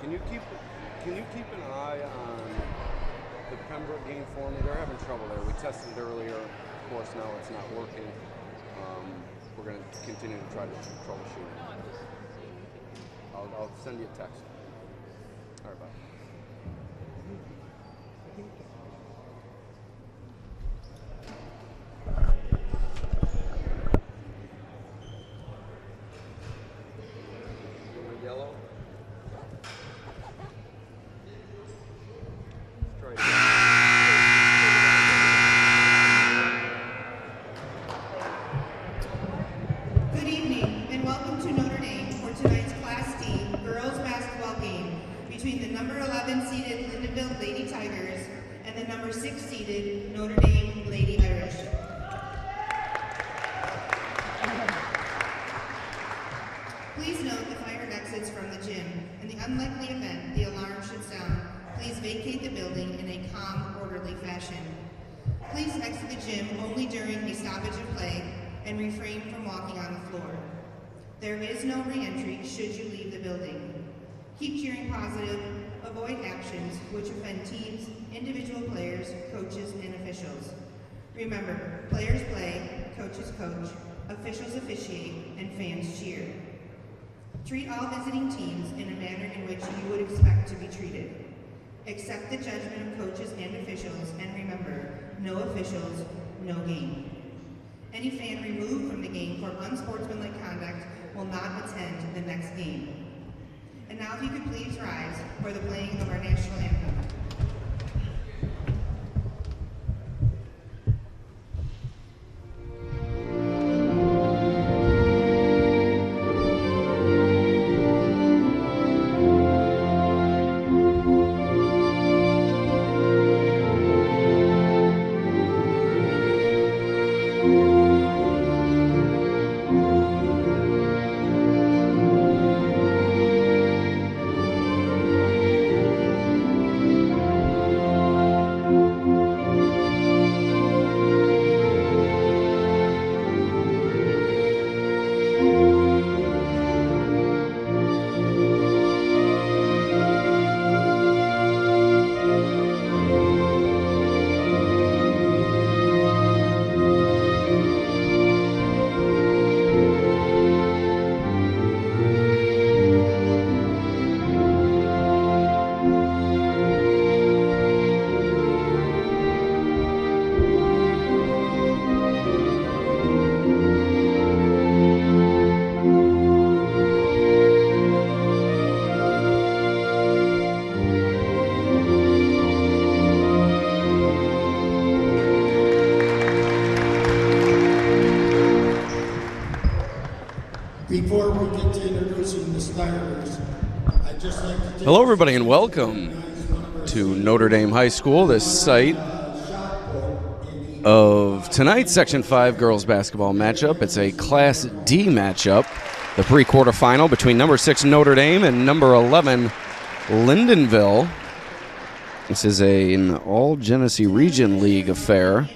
Can you keep an eye on the Pembroke game for me? They're having trouble there. We tested it earlier. Of course, now it's not working. We're going to continue to try to troubleshoot it. I'll send you a text. All right, bye. Yellow. Try it again. Good evening and welcome to Notre Dame for tonight's Class D girls basketball game between the number 11 seeded Lyndonville Lady Tigers and the number 6 seeded Notre Dame Lady Irish. Please note the fire exits from the gym. In the unlikely event the alarm should sound, please vacate the building in a calm, orderly fashion. Please exit the gym only during a stoppage of play and refrain from walking on the floor. There is no re-entry should you leave the building. Keep cheering positive, avoid actions which offend teams, individual players, coaches, and officials. Remember, players play, coaches coach, officials officiate, and fans cheer. Treat all visiting teams in a manner in which you would expect to be treated. Accept the judgment of coaches and officials, and remember, no officials, no game. Any fan removed from the game for unsportsmanlike conduct will not attend the next game. And now if you could please rise for the playing of our national anthem. Before we get to introducing the starters, I'd just like to Hello, everybody, and welcome to Notre Dame High School, the site of tonight's Section 5 girls basketball matchup. It's a Class D matchup, the pre-quarterfinal between number 6 Notre Dame and number 11 Lyndonville. This is an all-Genesee Region League affair,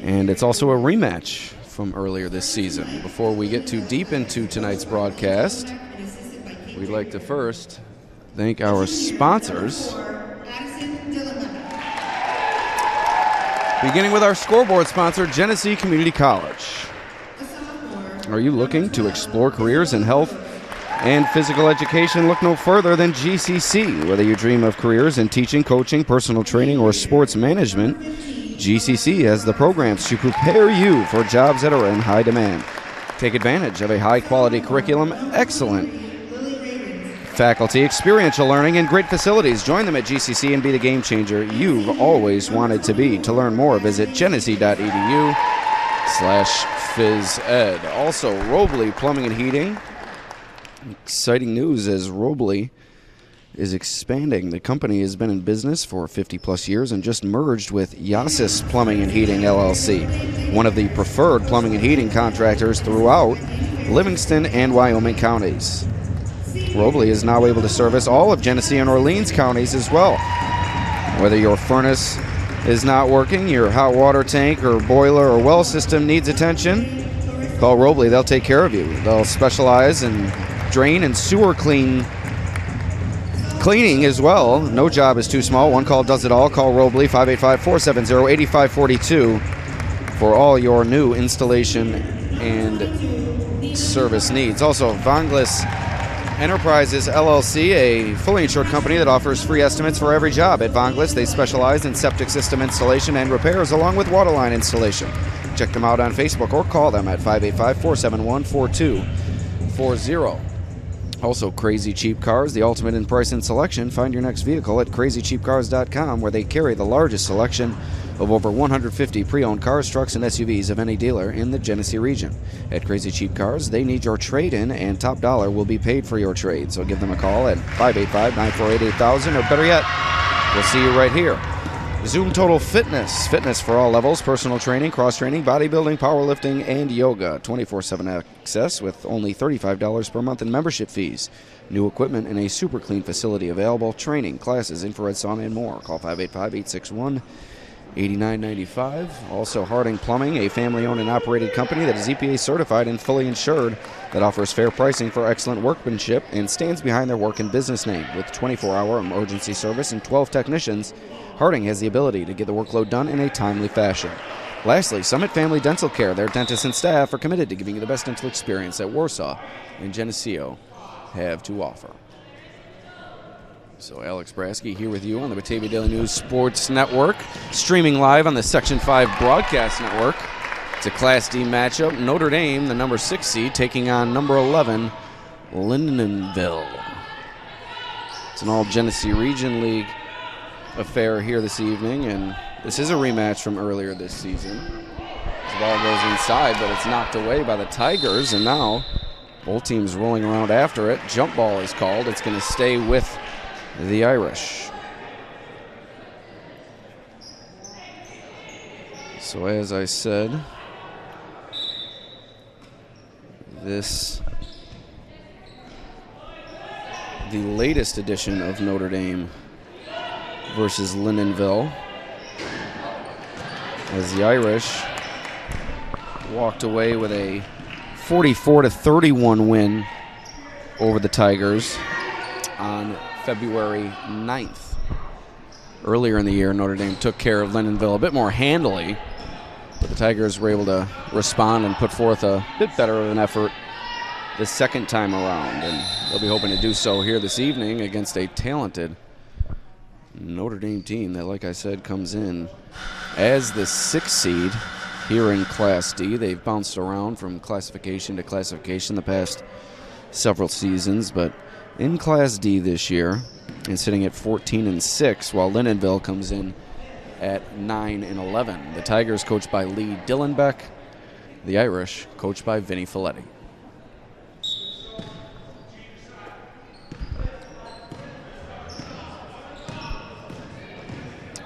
and it's also a rematch from earlier this season. Before we get too deep into tonight's broadcast, we'd like to first thank our sponsors. Beginning with our scoreboard sponsor, Genesee Community College. Are you looking to explore careers in health and physical education? Look no further than GCC. Whether you dream of careers in teaching, coaching, personal training, or sports management, GCC has the programs to prepare you for jobs that are in high demand. Take advantage of a high-quality curriculum, excellent faculty, experiential learning, and great facilities. Join them at GCC and be the game changer you've always wanted to be. To learn more, visit genesee.edu/phys ed. Also, Robley Plumbing and Heating. Exciting news as Robley is expanding. The company has been in business for 50-plus years and just merged with Yasis Plumbing and Heating, LLC, one of the preferred plumbing and heating contractors throughout Livingston and Wyoming counties. Robley is now able to service all of Genesee and Orleans counties as well. Whether your furnace is not working, your hot water tank or boiler or well system needs attention, call Robley. They'll take care of you. They'll specialize in drain and sewer cleaning cleaning as well. No job is too small. One call does it all. Call Robley, 585-470-8542 for all your new installation and service needs. Also, Vanglis Enterprises LLC, a fully insured company that offers free estimates for every job. At Vanglis, they specialize in septic system installation and repairs along with water line installation. Check them out on Facebook or call them at 585-471-4240. Also, Crazy Cheap Cars, the ultimate in price and selection. Find your next vehicle at crazycheapcars.com, where they carry the largest selection of over 150 pre-owned cars, trucks, and SUVs of any dealer in the Genesee region. At Crazy Cheap Cars, they need your trade-in, and top dollar will be paid for your trade. So give them a call at 585-948-8000, or better yet, we'll see you right here. Zoom Total Fitness. Fitness for all levels, personal training, cross-training, bodybuilding, powerlifting, and yoga. 24/7 access with only $35 per month in membership fees. New equipment in a super clean facility available. Training, classes, infrared sauna, and more. Call 585-861-8995. Also, Harding Plumbing, a family-owned and operated company that is EPA certified and fully insured, that offers fair pricing for excellent workmanship and stands behind their work and business name. With 24-hour emergency service and 12 technicians, Harding has the ability to get the workload done in a timely fashion. Lastly, Summit Family Dental Care. Their dentists and staff are committed to giving you the best dental experience that Warsaw and Geneseo have to offer. So Alex Brasky here with you on the Batavia Daily News Sports Network, streaming live on the Section 5 Broadcast Network. It's a Class D matchup. Notre Dame, the number 6 seed, taking on number 11, Lyndonville. It's an all-Genesee Region League affair here this evening, and this is a rematch from earlier this season. The ball goes inside, but it's knocked away by the Tigers, and now both teams rolling around after it. Jump ball is called. It's going to stay with the Irish. So as I said, the latest edition of Notre Dame versus Lyndonville, as the Irish walked away with a 44-31 win over the Tigers on February 9th. Earlier in the year, Notre Dame took care of Lyndonville a bit more handily, but the Tigers were able to respond and put forth a bit better of an effort the second time around, and they'll be hoping to do so here this evening against a talented Notre Dame team that, like I said, comes in as the 6th seed here in Class D. They've bounced around from classification to classification the past several seasons, but in Class D this year and sitting at 14-6, while Lyndonville comes in at 9-11. The Tigers coached by Lee Dillenbeck, the Irish coached by Vinny Folletti.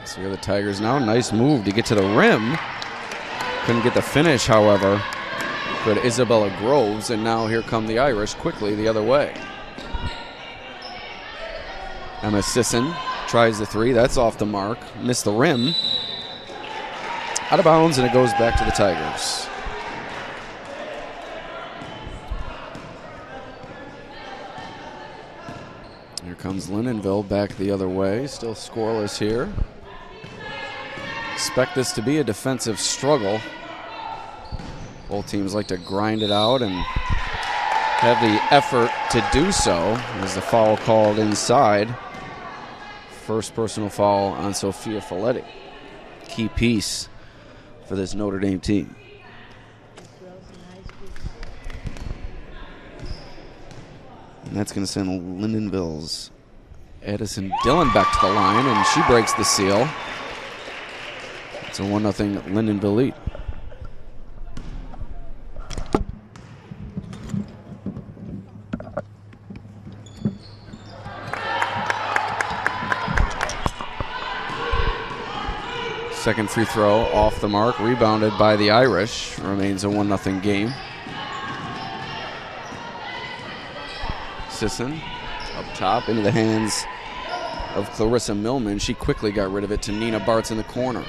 So here are the Tigers now. Nice move to get to the rim. Couldn't get the finish, however. Good Isabella Groves, and now here come the Irish quickly the other way. Emma Sisson tries the three. That's off the mark. Missed the rim. Out of bounds, and it goes back to the Tigers. Here comes Lyndonville back the other way. Still scoreless here. Expect this to be a defensive struggle. Both teams like to grind it out and have the effort to do so. As the foul called inside. First personal foul on Sophia Folletti. Key piece for this Notre Dame team. And that's going to send Lyndonville's Addison Dillon back to the line, and she breaks the seal. It's a 1-0 Lyndonville lead. Second free throw off the mark, rebounded by the Irish. Remains a 1-0 game. Sisson up top into the hands of Clarissa Millman. She quickly got rid of it to Nina Bartz in the corner.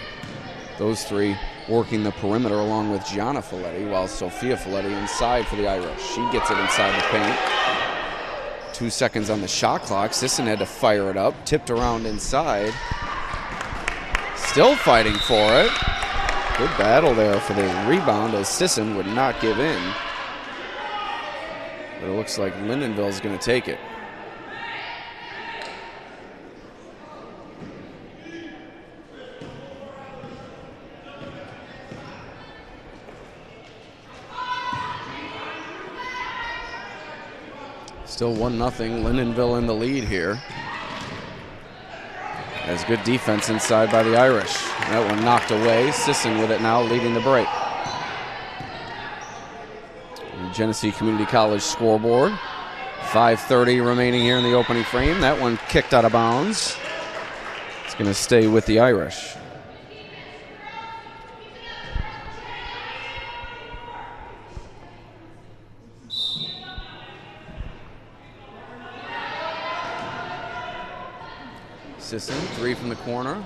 Those three working the perimeter along with Gianna Folletti, while Sophia Folletti inside for the Irish. She gets it inside the paint. 2 seconds on the shot clock. Sisson had to fire it up, tipped around inside. Still fighting for it. Good battle there for the rebound as Sisson would not give in. But it looks like Lyndonville's going to take it. Still 1-0, Lyndonville in the lead here. Has good defense inside by the Irish. That one knocked away. Sisson with it now, leading the break. The Genesee Community College scoreboard. 5:30 remaining here in the opening frame. That one kicked out of bounds. It's going to stay with the Irish. Sisson, 3 from the corner.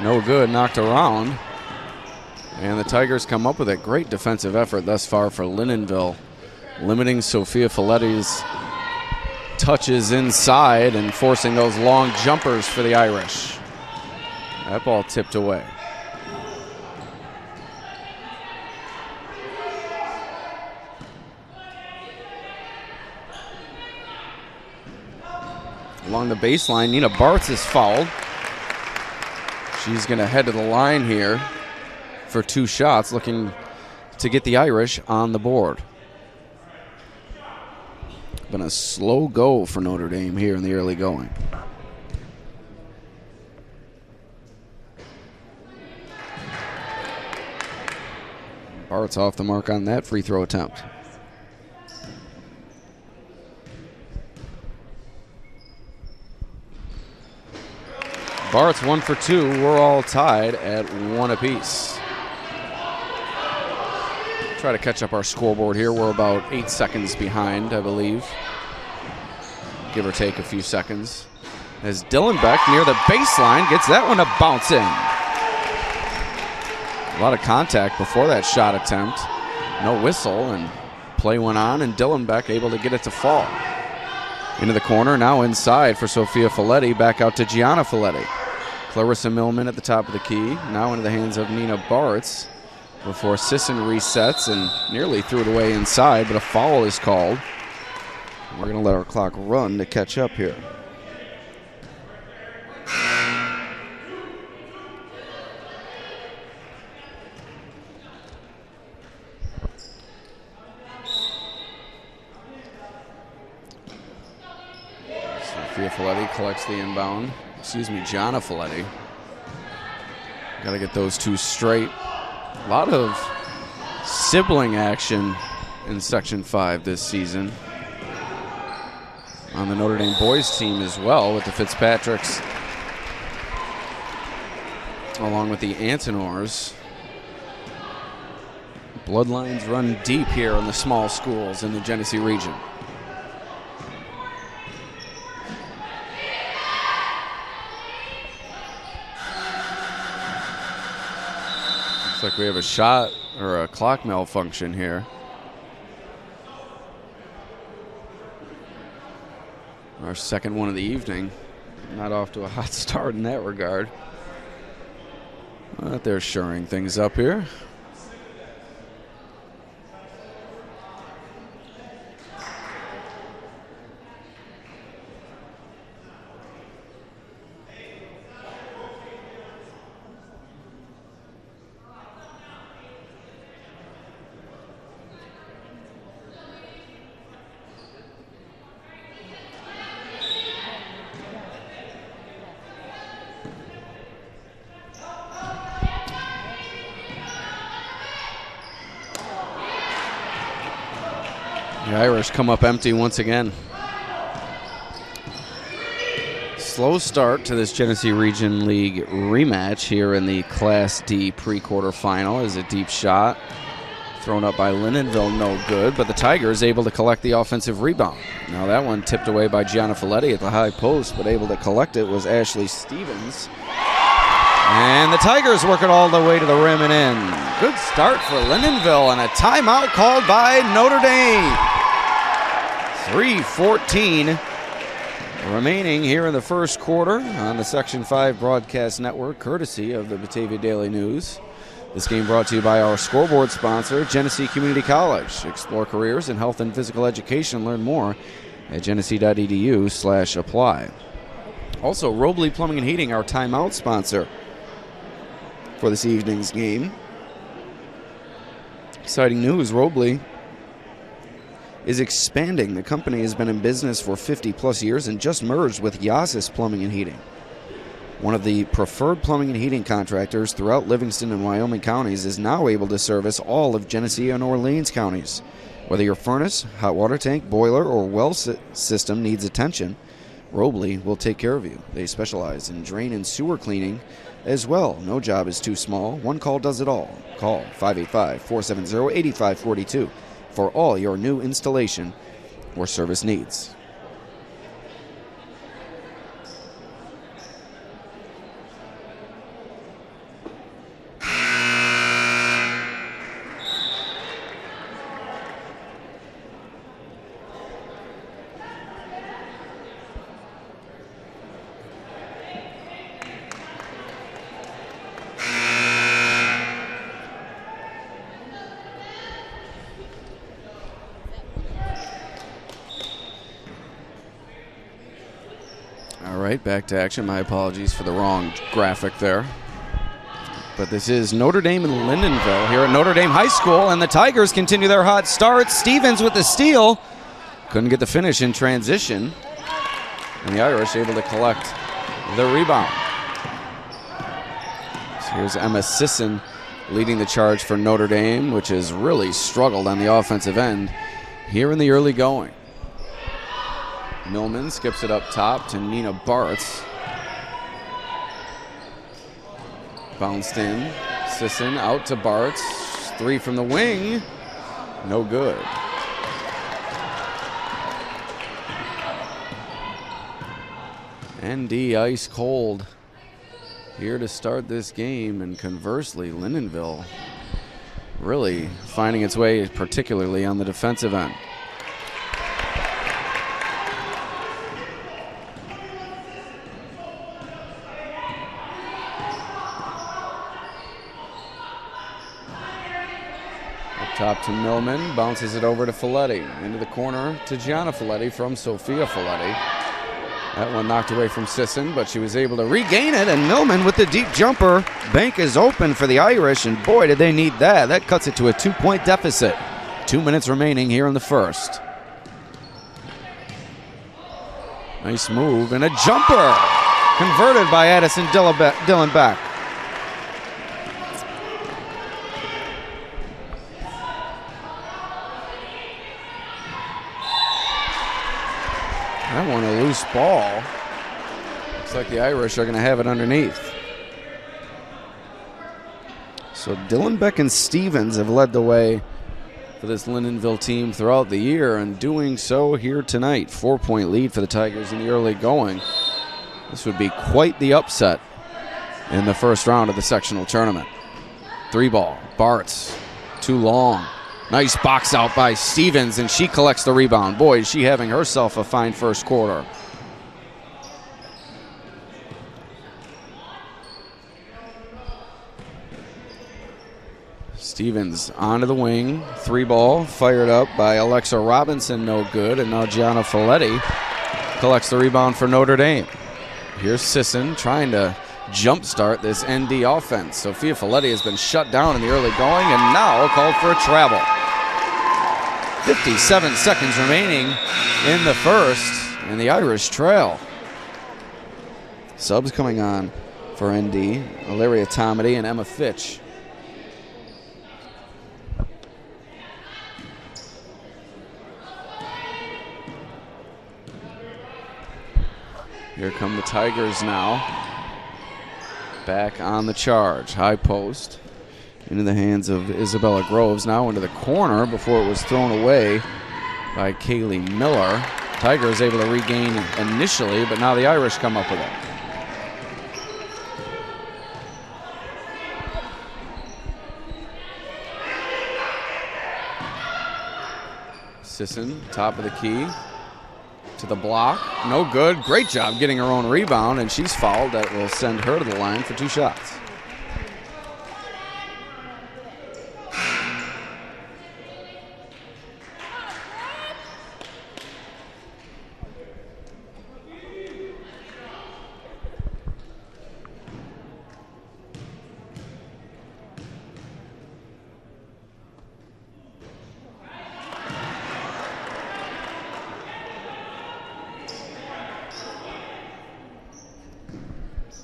No good, knocked around. And the Tigers come up with a great defensive effort thus far for Lyndonville, limiting Sophia Folletti's touches inside and forcing those long jumpers for the Irish. That ball tipped away. Along the baseline, Nina Bartz is fouled. She's going to head to the line here for 2 shots, looking to get the Irish on the board. Been a slow go for Notre Dame here in the early going. Bartz off the mark on that free throw attempt. Bart's 1 for 2. We're all tied at 1 apiece. Try to catch up our scoreboard here. We're about 8 seconds behind, I believe. Give or take a few seconds. As Dylan Beck near the baseline gets that one to bounce in. A lot of contact before that shot attempt. No whistle, and play went on, and Dylan Beck able to get it to fall. Into the corner, now inside for Sophia Folletti, back out to Gianna Folletti. Clarissa Millman at the top of the key, now into the hands of Nina Bartz before Sisson resets and nearly threw it away inside, but a foul is called. We're going to let our clock run to catch up here. Sophia Folletti collects the inbound. Gianna Folletti. Got to get those two straight. A lot of sibling action in Section 5 this season. On the Notre Dame boys team as well, with the Fitzpatricks along with the Antinors. Bloodlines run deep here in the small schools in the Genesee region. Looks like we have a shot or a clock malfunction here. Our second one of the evening. Not off to a hot start in that regard. But they're shoring things up here. The Irish come up empty once again. Slow start to this Genesee Region League rematch here in the Class D pre-quarterfinal. Is a deep shot thrown up by Lyndonville, no good, but the Tigers able to collect the offensive rebound. Now that one tipped away by Gianna Folletti at the high post, but able to collect it was Ashley Stevens. And the Tigers work it all the way to the rim and in. Good start for Lyndonville, and a timeout called by Notre Dame. 3:14 remaining here in the first quarter on the Section 5 Broadcast Network, courtesy of the Batavia Daily News. This game brought to you by our scoreboard sponsor, Genesee Community College. Explore careers in health and physical education. Learn more at genesee.edu/apply. Also, Robley Plumbing and Heating, our timeout sponsor for this evening's game. Exciting news, Robley is expanding. The company has been in business for 50-plus years and just merged with Yazis Plumbing and Heating, one of the preferred plumbing and heating contractors throughout Livingston and Wyoming counties. Is now able to service all of Genesee and Orleans counties. Whether your furnace, hot water tank, boiler, or well system needs attention, Robley will take care of you. They specialize in drain and sewer cleaning as well. No job is too small. One call does it all. Call 585-470-8542 for all your new installation or service needs. Back to action. My apologies for the wrong graphic there. But this is Notre Dame and Lyndonville here at Notre Dame High School, and the Tigers continue their hot start. Stevens with the steal. Couldn't get the finish in transition. And the Irish able to collect the rebound. So here's Emma Sisson leading the charge for Notre Dame, which has really struggled on the offensive end here in the early going. Millman skips it up top to Nina Bartz. Bounced in. Sisson out to Bartz. Three from the wing. No good. ND ice cold here to start this game, and conversely, Lyndonville really finding its way, particularly on the defensive end. Top to Millman, bounces it over to Folletti. Into the corner to Gianna Folletti from Sophia Folletti. That one knocked away from Sisson, but she was able to regain it, and Millman with the deep jumper. Bank is open for the Irish, and boy, did they need that. That cuts it to a 2-point deficit. 2 minutes remaining here in the first. Nice move, and a jumper converted by Addison Dillon Beck. That one a loose ball. Looks like the Irish are going to have it underneath. So Dillon Beck and Stevens have led the way for this Lyndonville team throughout the year, and doing so here tonight. 4-point lead for the Tigers in the early going. This would be quite the upset in the first round of the sectional tournament. 3-ball. Bartz. Too long. Nice box out by Stevens, and she collects the rebound. Boy, is she having herself a fine first quarter. Stevens onto the wing. 3-ball fired up by Alexa Robinson, no good. And now Gianna Folletti collects the rebound for Notre Dame. Here's Sisson trying to jumpstart this ND offense. Sophia Folletti has been shut down in the early going and now called for a travel. 57 seconds remaining in the first, and the Irish trail. Subs coming on for ND, Ilaria Tomedy and Emma Fitch. Here come the Tigers now. Back on the charge. High post. Into the hands of Isabella Groves. Now into the corner before it was thrown away by Kaylee Miller. Tigers able to regain initially, but now the Irish come up with it. Sisson, top of the key. to the block. No good. Great job getting her own rebound, and she's fouled. That will send her to the line for 2 shots.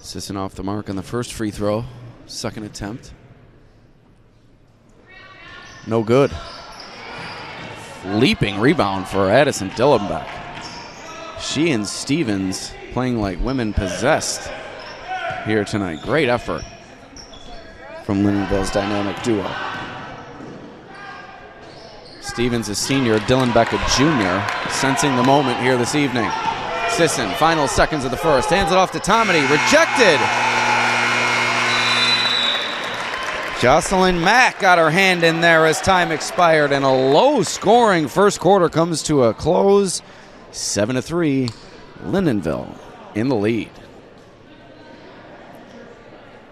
Sisson off the mark on the first free throw. Second attempt. No good. Leaping rebound for Addison Dillenbeck. She and Stevens playing like women possessed here tonight. Great effort from Lyndonville's dynamic duo. Stevens a senior, Dillenbeck a junior, sensing the moment here this evening. Sisson, final seconds of the first, hands it off to Tomedy, rejected. Jocelyn Mack got her hand in there as time expired, and a low-scoring first quarter comes to a close. 7-3, Lyndonville in the lead.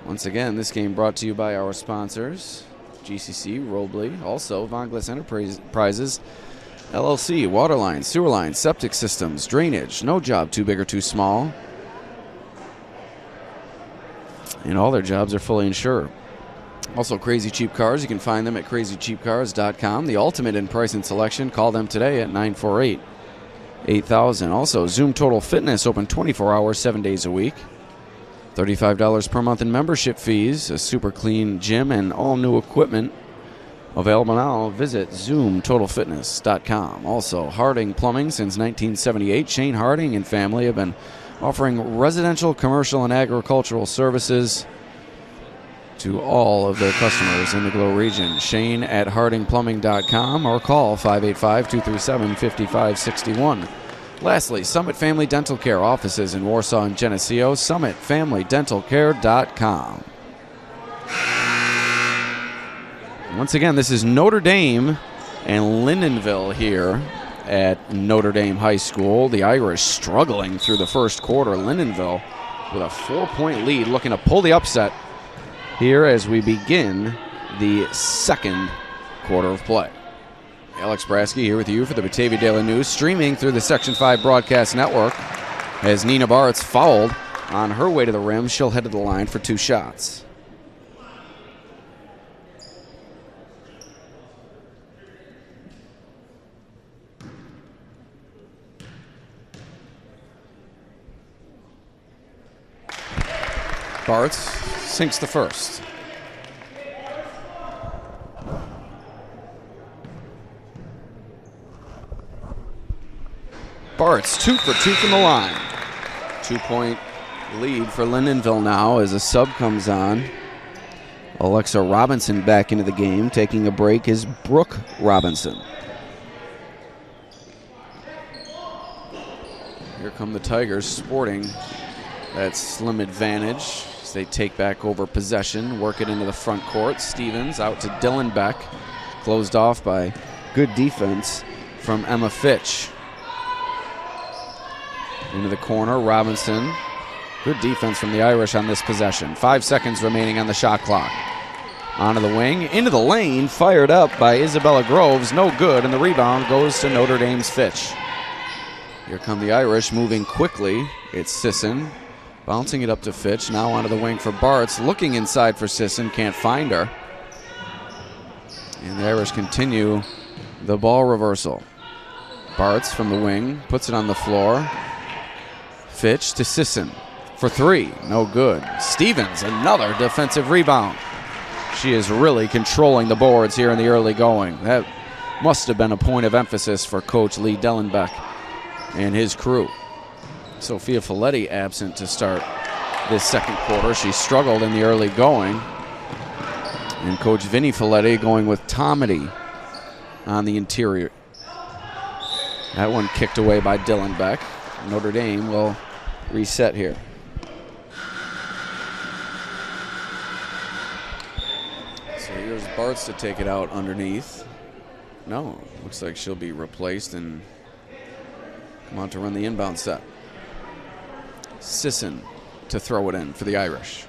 Once again, this game brought to you by our sponsors, GCC, Robley, also Von Gliss Enterprises, LLC, water lines, sewer lines, septic systems, drainage, no job too big or too small. And all their jobs are fully insured. Also, Crazy Cheap Cars, you can find them at crazycheapcars.com. The ultimate in price and selection. Call them today at 948-8000. Also, Zoom Total Fitness, open 24 hours, 7 days a week. $35 per month in membership fees, a super clean gym, and all new equipment. Available now. Visit ZoomTotalFitness.com. Also, Harding Plumbing since 1978. Shane Harding and family have been offering residential, commercial, and agricultural services to all of their customers in the Glow region. Shane at HardingPlumbing.com or call 585-237-5561. Lastly, Summit Family Dental Care offices in Warsaw and Geneseo. SummitFamilyDentalCare.com. Once again, this is Notre Dame and Lyndonville here at Notre Dame High School. The Irish struggling through the first quarter. Lyndonville with a 4-point lead, looking to pull the upset here as we begin the second quarter of play. Alex Brasky here with you for the Batavia Daily News, streaming through the Section 5 Broadcast Network. As Nina Bartz fouled on her way to the rim, she'll head to the line for 2 shots. Bartz sinks the first. Bartz 2 for 2 from the line. 2-point lead for Lyndonville now as a sub comes on. Alexa Robinson back into the game. Taking a break is Brooke Robinson. Here come the Tigers sporting that slim advantage as they take back over possession, work it into the front court. Stevens out to Dillenbeck, closed off by good defense from Emma Fitch. Into the corner, Robinson. Good defense from the Irish on this possession. 5 seconds remaining on the shot clock. Onto the wing, into the lane, fired up by Isabella Groves. No good, and the rebound goes to Notre Dame's Fitch. Here come the Irish moving quickly. It's Sisson. Bouncing it up to Fitch, now onto the wing for Bartz. Looking inside for Sisson, can't find her. And the Irish continue the ball reversal. Bartz from the wing, puts it on the floor. Fitch to Sisson for 3, no good. Stevens, another defensive rebound. She is really controlling the boards here in the early going. That must have been a point of emphasis for Coach Lee Dillenbeck and his crew. Sophia Folletti absent to start this second quarter. She struggled in the early going. And Coach Vinny Folletti going with Tomedy on the interior. That one kicked away by Dillenbeck. Notre Dame will reset here. So here's Bartz to take it out underneath. No, looks like she'll be replaced and come on to run the inbound set. Sisson to throw it in for the Irish.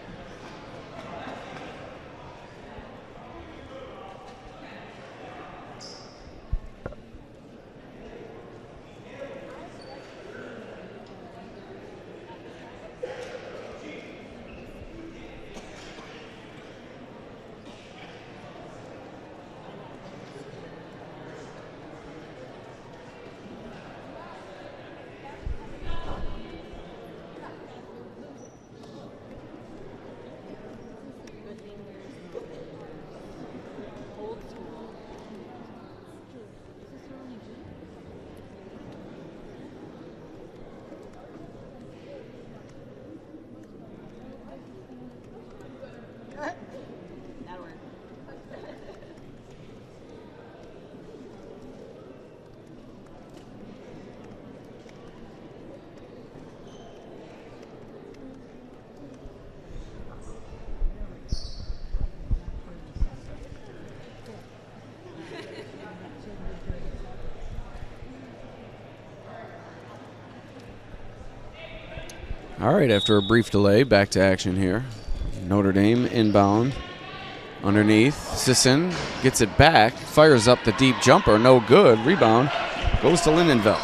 All right, after a brief delay, back to action here. Notre Dame inbound. Underneath, Sisson gets it back, fires up the deep jumper, no good. Rebound goes to Lyndonville.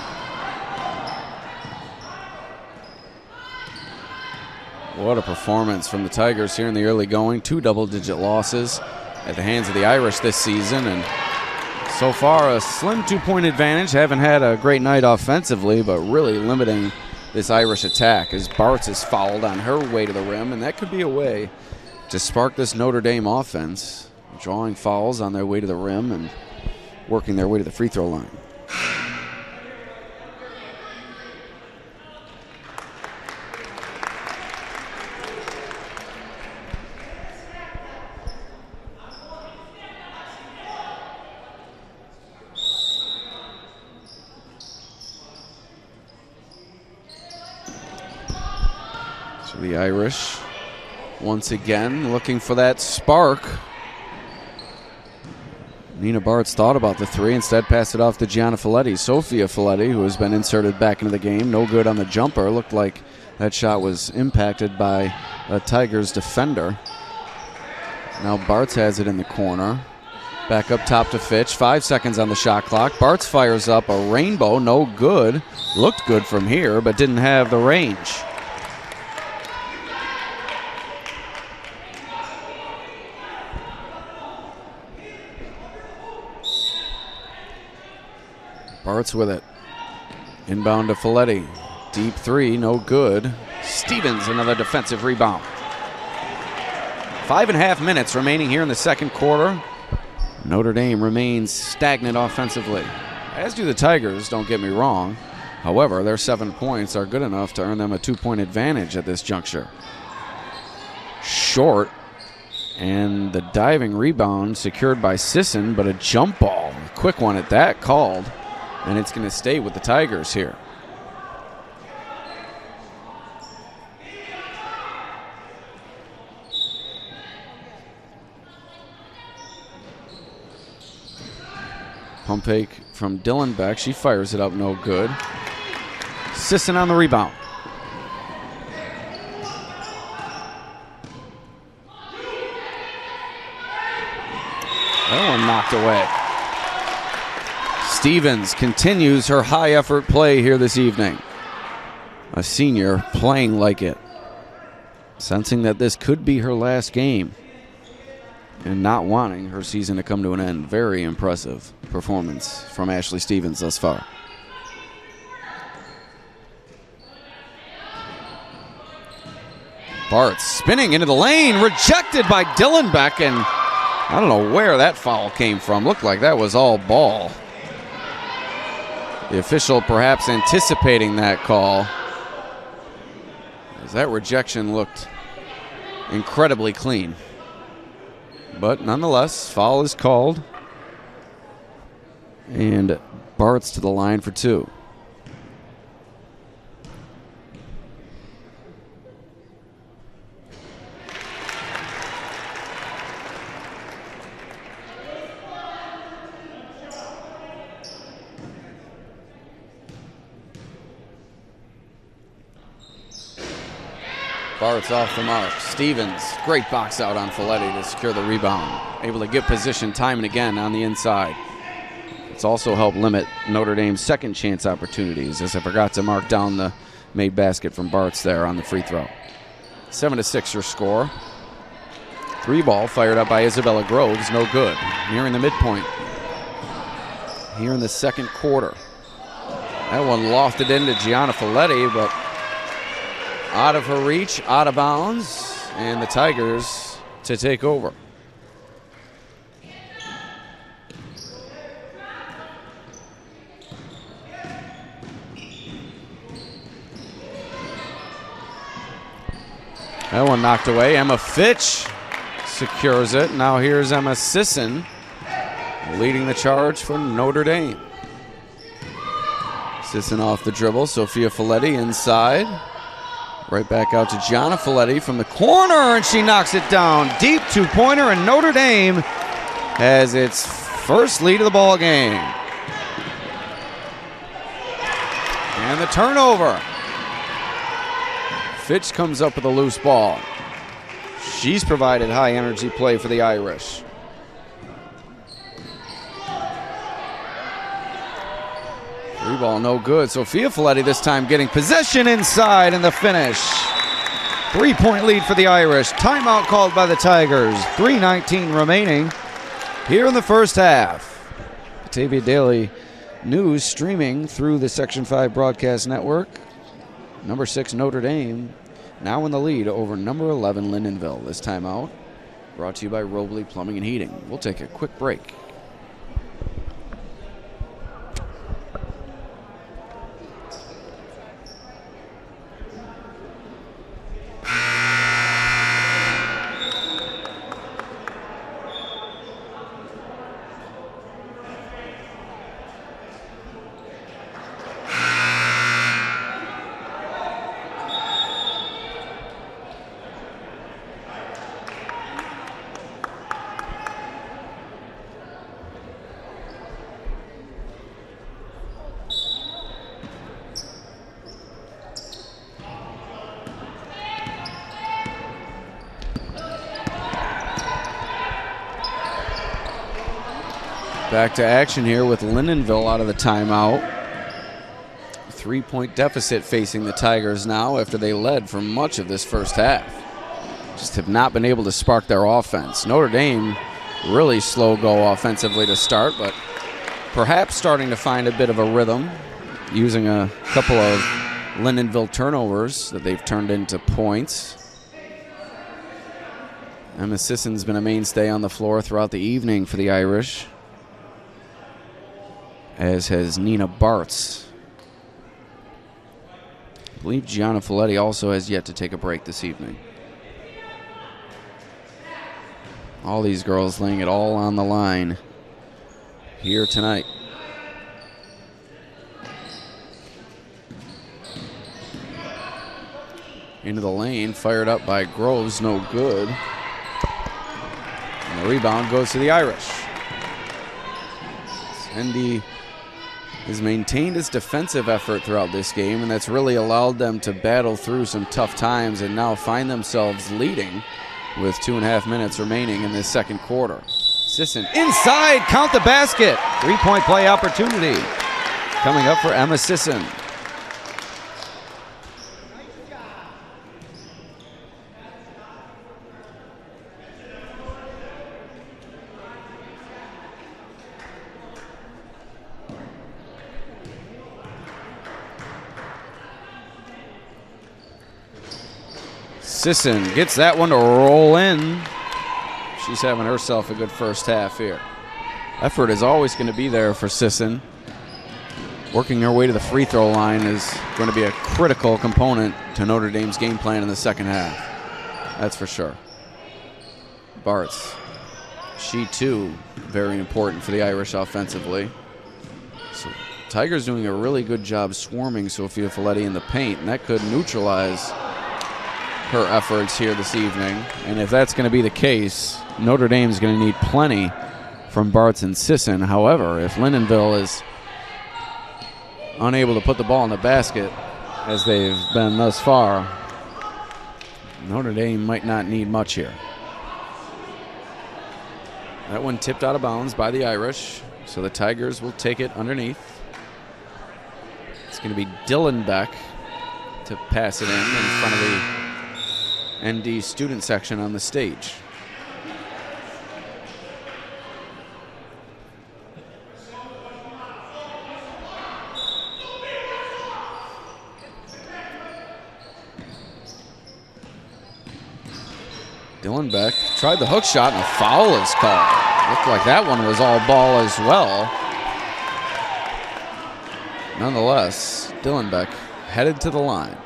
What a performance from the Tigers here in the early going. 2 double-digit losses at the hands of the Irish this season, and so far a slim 2-point advantage. Haven't had a great night offensively, but really limiting this Irish attack as Bartz is fouled on her way to the rim, and that could be a way to spark this Notre Dame offense, drawing fouls on their way to the rim and working their way to the free throw line. So the Irish once again looking for that spark. Nina Bartz thought about the three, instead passed it off to Gianna Folletti. Sophia Folletti, who has been inserted back into the game, no good on the jumper. Looked like that shot was impacted by a Tigers defender. Now Bartz has it in the corner. Back up top to Fitch. 5 seconds on the shot clock. Bartz fires up a rainbow, no good. Looked good from here, but didn't have the range. Bartz with it. Inbound to Folletti. Deep three, no good. Stevens, another defensive rebound. 5.5 minutes remaining here in the second quarter. Notre Dame remains stagnant offensively, as do the Tigers, don't get me wrong. However, their 7 points are good enough to earn them a 2-point advantage at this juncture. Short, and the diving rebound secured by Sisson, but a jump ball, a quick one at that, called. And it's going to stay with the Tigers here. Pump fake from Dylan Beck. She fires it up, no good. Sisson on the rebound. That one knocked away. Stevens continues her high-effort play here this evening. A senior playing like it. Sensing that this could be her last game and not wanting her season to come to an end. Very impressive performance from Ashley Stevens thus far. Bartz spinning into the lane, rejected by Dylan Beck, and I don't know where that foul came from. Looked like that was all ball. The official perhaps anticipating that call, as that rejection looked incredibly clean. But nonetheless, foul is called. And Bartz to the line for 2. Bart's off the mark. Stevens, great box out on Folletti to secure the rebound. Able to get position time and again on the inside. It's also helped limit Notre Dame's second chance opportunities, as I forgot to mark down the made basket from Bart's there on the free throw. 7-6 your score. 3-ball fired up by Isabella Groves, no good. Nearing the midpoint here in the second quarter. That one lofted into Gianna Folletti, but out of her reach, out of bounds, and the Tigers to take over. That one knocked away. Emma Fitch secures it. Now here's Emma Sisson leading the charge for Notre Dame. Sisson off the dribble. Sophia Folletti inside. Right back out to Gianna Folletti from the corner, and she knocks it down. Deep two-pointer, and Notre Dame has its first lead of the ball game. And the turnover. Fitch comes up with a loose ball. She's provided high energy play for the Irish. Free ball no good. Sophia Folletti this time getting possession inside, and the finish. 3-point lead for the Irish. Timeout called by the Tigers. 3:19 remaining here in the first half. Batavia Daily News streaming through the Section 5 broadcast network. Number 6 Notre Dame now in the lead over number 11 Lyndonville. This timeout brought to you by Robley Plumbing and Heating. We'll take a quick break. Back to action here with Lyndonville out of the timeout. 3-point deficit facing the Tigers now after they led for much of this first half. Just have not been able to spark their offense. Notre Dame really slow go offensively to start, but perhaps starting to find a bit of a rhythm using a couple of Lyndonville turnovers that they've turned into points. Emma Sisson's been a mainstay on the floor throughout the evening for the Irish, as has Nina Bartz. I believe Gianna Folletti also has yet to take a break this evening. All these girls laying it all on the line here tonight. Into the lane, fired up by Groves, no good. And the rebound goes to the Irish. Cindy has maintained its defensive effort throughout this game, and that's really allowed them to battle through some tough times and now find themselves leading with 2.5 minutes remaining in this second quarter. Sisson inside, count the basket. 3-point play opportunity coming up for Emma Sisson. Sisson gets that one to roll in. She's having herself a good first half here. Effort is always going to be there for Sisson. Working her way to the free throw line is going to be a critical component to Notre Dame's game plan in the second half. That's for sure. Bartz, she too, very important for the Irish offensively. So Tigers doing a really good job swarming Sophia Folletti in the paint, and that could neutralize her efforts here this evening. And if that's going to be the case, Notre Dame's going to need plenty from Bartz and Sisson. However, if Lyndonville is unable to put the ball in the basket, as they've been thus far, Notre Dame might not need much here. That one tipped out of bounds by the Irish, so the Tigers will take it underneath. It's going to be Dylan Beck to pass it in front of the ND student section on the stage. Dylan Beck tried the hook shot and a foul is called. Looked like that one was all ball as well. Nonetheless, Dylan Beck headed to the line.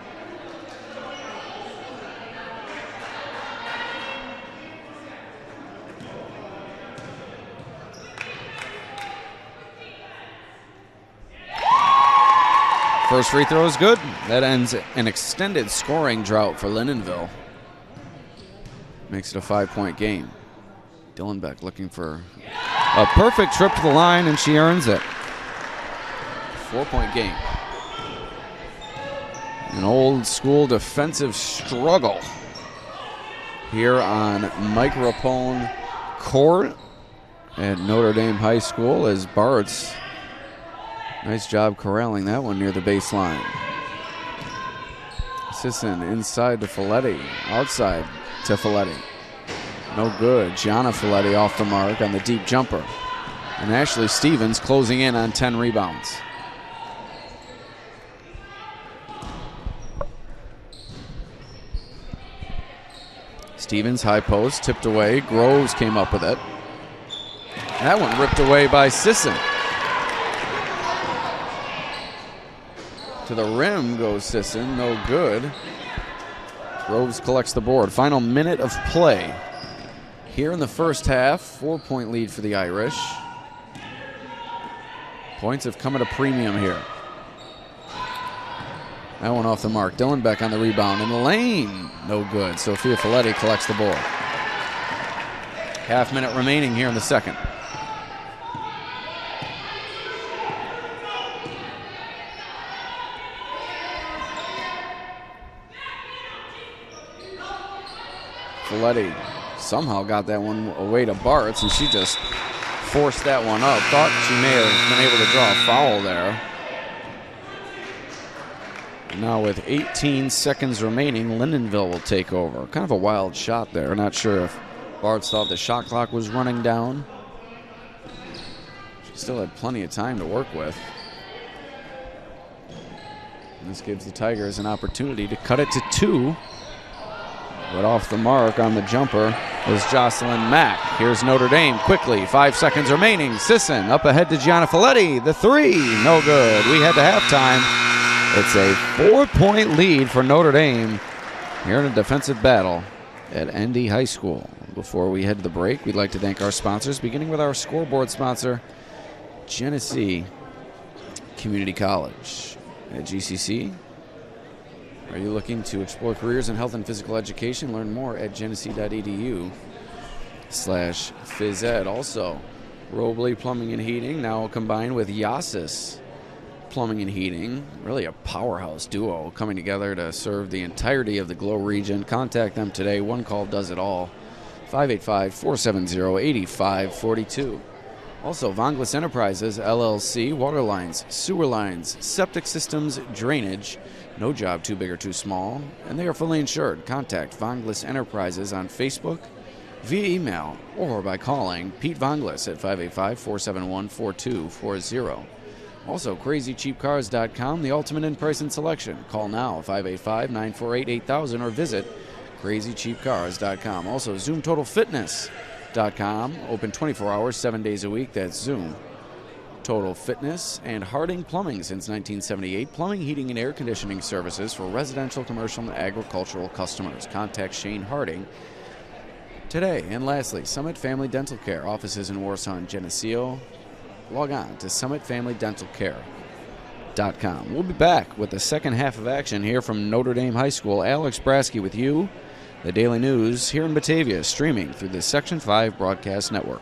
First free throw is good. That ends an extended scoring drought for Lyndonville. Makes it a 5-point game. Dylan Beck looking for a perfect trip to the line, and she earns it. 4-point game. An old school defensive struggle here on Microphone Court at Notre Dame High School as Bartz, nice job corralling that one near the baseline. Sisson inside to Folletti, outside to Folletti. No good. Gianna Folletti off the mark on the deep jumper. And Ashley Stevens closing in on 10 rebounds. Stevens, high post, tipped away. Groves came up with it. That one ripped away by Sisson. To the rim goes Sisson, no good. Groves collects the board. Final minute of play here in the first half. 4-point lead for the Irish. Points have come at a premium here. That one off the mark. Dylan Beck on the rebound in the lane. No good. Sophia Folletti collects the board. Half minute remaining here in the second. Folletti somehow got that one away to Bartz, and she just forced that one up. Thought she may have been able to draw a foul there. Now with 18 seconds remaining, Lyndonville will take over. Kind of a wild shot there. Not sure if Bartz thought the shot clock was running down. She still had plenty of time to work with. And this gives the Tigers an opportunity to cut it to 2. But off the mark on the jumper was Jocelyn Mack. Here's Notre Dame quickly. 5 seconds remaining. Sisson up ahead to Gianna Folletti. The 3, no good. We head to halftime. It's a 4-point lead for Notre Dame here in a defensive battle at ND High School. Before we head to the break, we'd like to thank our sponsors, beginning with our scoreboard sponsor, Genesee Community College. At GCC, are you looking to explore careers in health and physical education? Learn more at genesee.edu/phys ed. Also, Robley Plumbing and Heating, now combined with Yasis Plumbing and Heating. Really a powerhouse duo coming together to serve the entirety of the Glow region. Contact them today. One call does it all. 585-470-8542. Also, Vonglis Enterprises, LLC, water lines, sewer lines, septic systems, drainage. No job too big or too small, and they are fully insured. Contact Vonglis Enterprises on Facebook, via email, or by calling Pete Vonglis at 585-471-4240. Also, CrazyCheapCars.com, the ultimate in price and selection. Call now, 585-948-8000, or visit CrazyCheapCars.com. Also, ZoomTotalFitness.com, open 24 hours, 7 days a week. That's Zoom Total Fitness. And Harding Plumbing since 1978. Plumbing, heating, and air conditioning services for residential, commercial, and agricultural customers. Contact Shane Harding today. And lastly, Summit Family Dental Care. Offices in Warsaw and Geneseo. Log on to SummitFamilyDentalCare.com. We'll be back with the second half of action here from Notre Dame High School. Alex Brasky with you. The Daily News here in Batavia, streaming through the Section 5 Broadcast Network.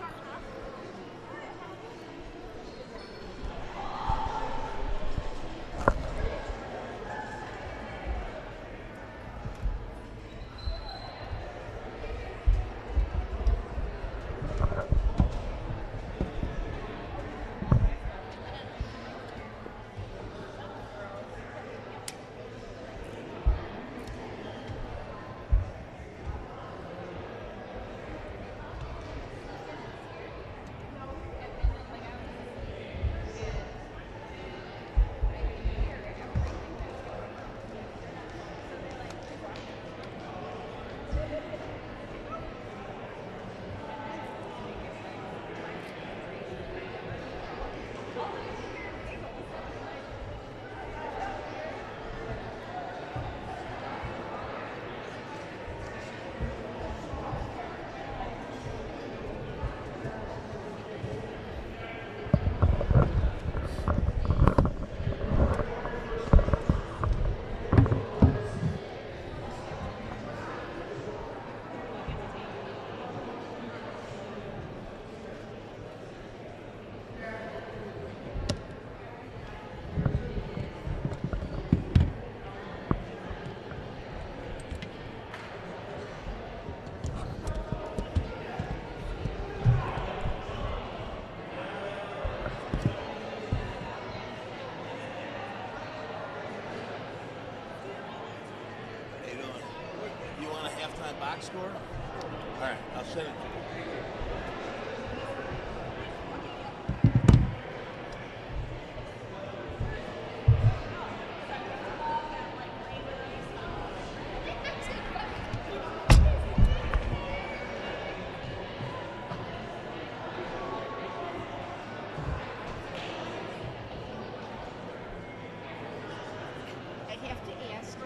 box score? All right, I'll send it to you. I have to ask,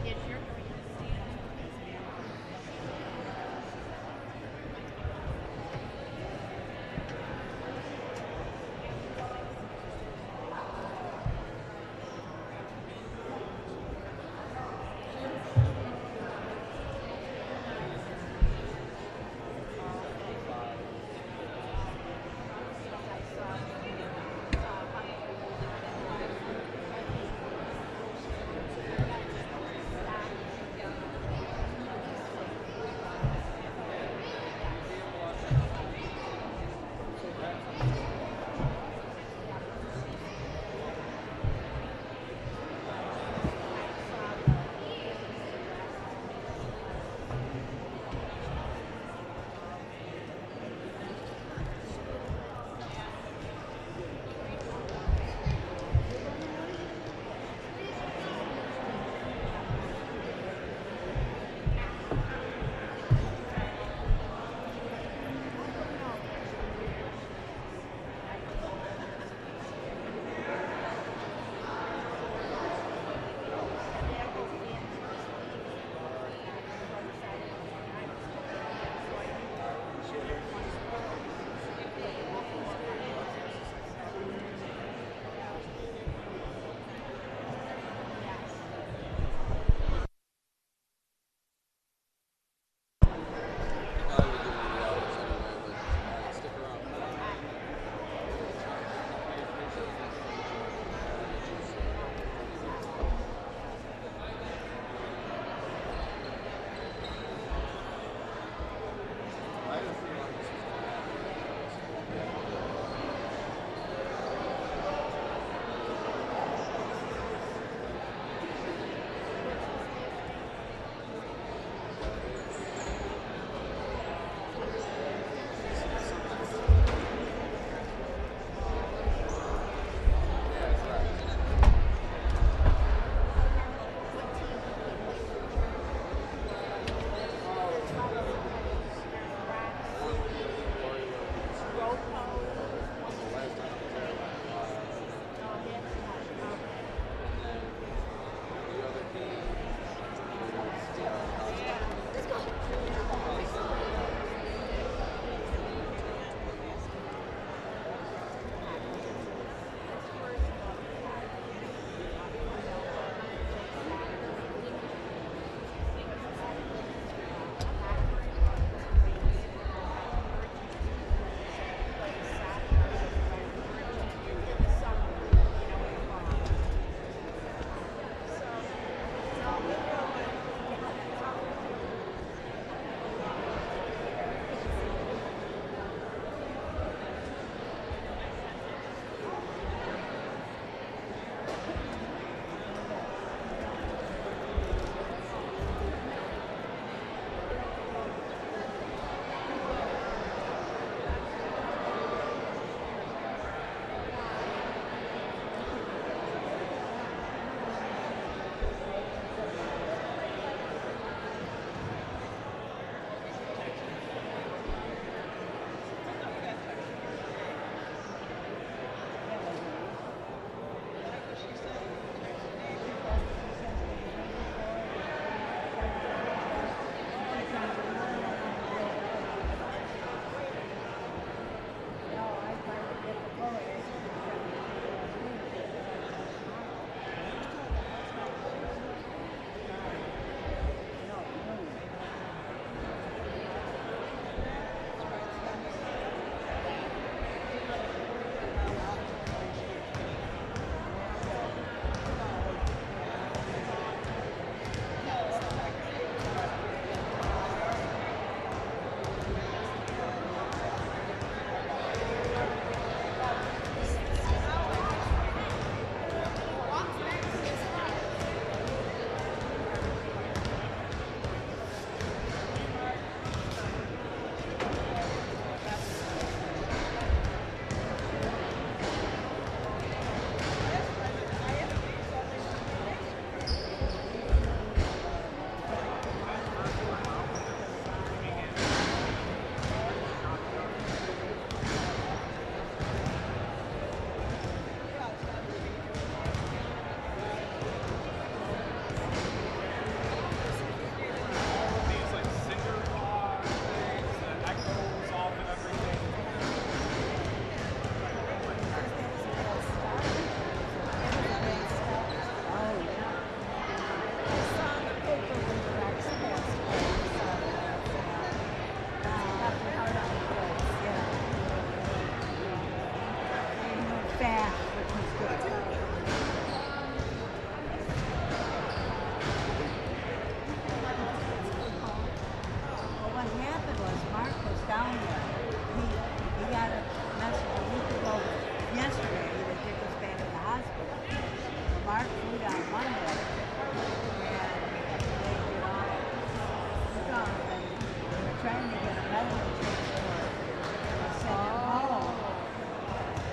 is your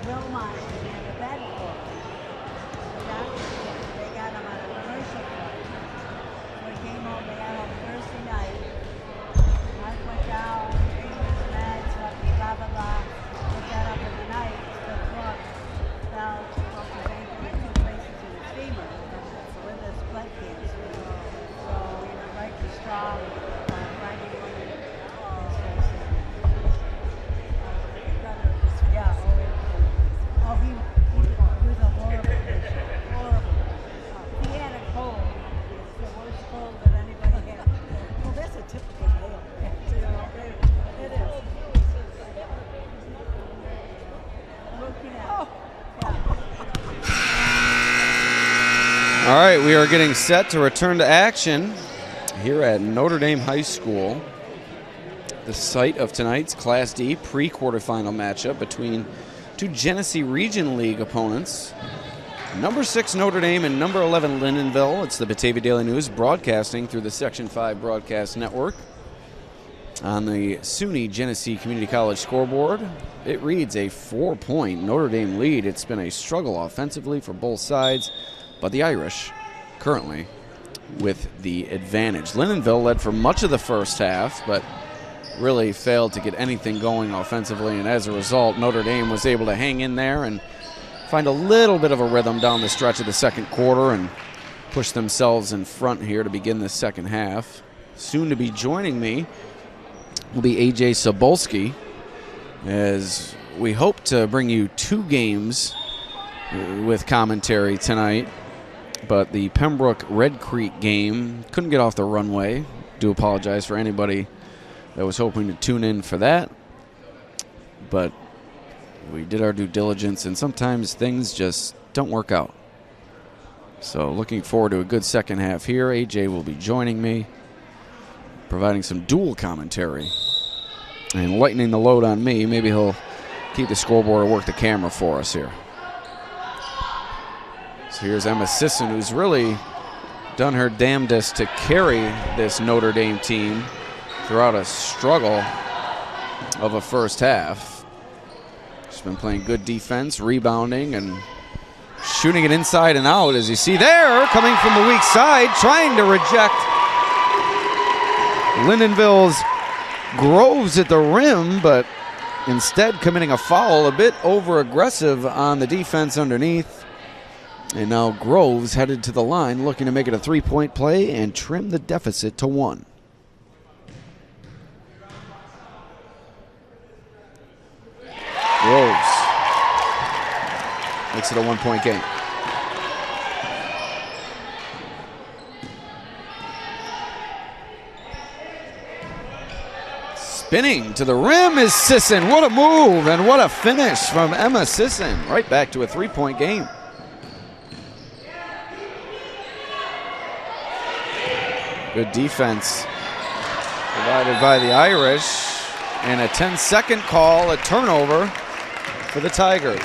Wilmot and the Bedford. They got them on a commercial flight. So he came home, they got home Thursday night. Mark went down, ate his meds, blah, blah, blah. He got up in the night, the truck fell, broke his ankle in 2 places in the femur with his blood cancer. So he was right to strong Friday morning. He was a horrible patient. Horrible. He had a cold. It's the worst cold that anybody had. Well, that's a typical male. It is. Looking at All right, we are getting set to return to action here at Notre Dame High School. The site of tonight's Class D pre-quarterfinal matchup between two Genesee Region League opponents. Number 6 Notre Dame and number 11 Lyndonville. It's the Batavia Daily News broadcasting through the Section 5 Broadcast Network. On the SUNY Genesee Community College scoreboard, it reads a 4-point Notre Dame lead. It's been a struggle offensively for both sides, but the Irish currently with the advantage. Lyndonville led for much of the first half, but really failed to get anything going offensively, and as a result, Notre Dame was able to hang in there and find a little bit of a rhythm down the stretch of the second quarter and push themselves in front here to begin the second half. Soon to be joining me will be A.J. Sobolski, as we hope to bring you 2 games with commentary tonight, but the Pembroke-Red Creek game couldn't get off the runway. Do apologize for anybody that was hoping to tune in for that, but we did our due diligence, and sometimes things just don't work out. So looking forward to a good second half here. AJ will be joining me, providing some dual commentary and lightening the load on me. Maybe he'll keep the scoreboard or work the camera for us here. So here's Emma Sisson, who's really done her damnedest to carry this Notre Dame team throughout a struggle of a first half. She's been playing good defense, rebounding, and shooting it inside and out, as you see there, coming from the weak side, trying to reject Lyndonville's Groves at the rim, but instead committing a foul, a bit over-aggressive on the defense underneath. And now Groves headed to the line, looking to make it a 3-point play and trim the deficit to 1. Groves makes it a 1-point game. Spinning to the rim is Sisson. What a move and what a finish from Emma Sisson. Right back to a 3-point game. Good defense provided by the Irish. And a 10-second call, a turnover for the Tigers.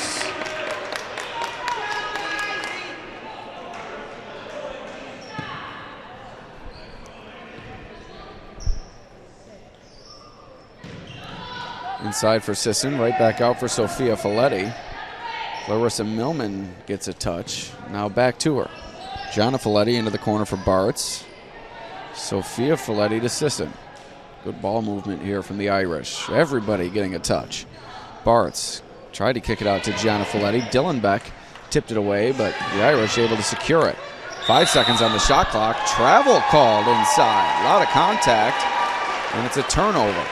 Inside for Sisson, right back out for Sophia Folletti. Clarissa Millman gets a touch. Now back to her. Gianna Folletti into the corner for Bartz. Sophia Folletti to Sisson. Good ball movement here from the Irish. Everybody getting a touch. Bartz tried to kick it out to Gianna Folletti. Dylan Beck tipped it away, but the Irish able to secure it. 5 seconds on the shot clock. Travel called inside. A lot of contact, and it's a turnover.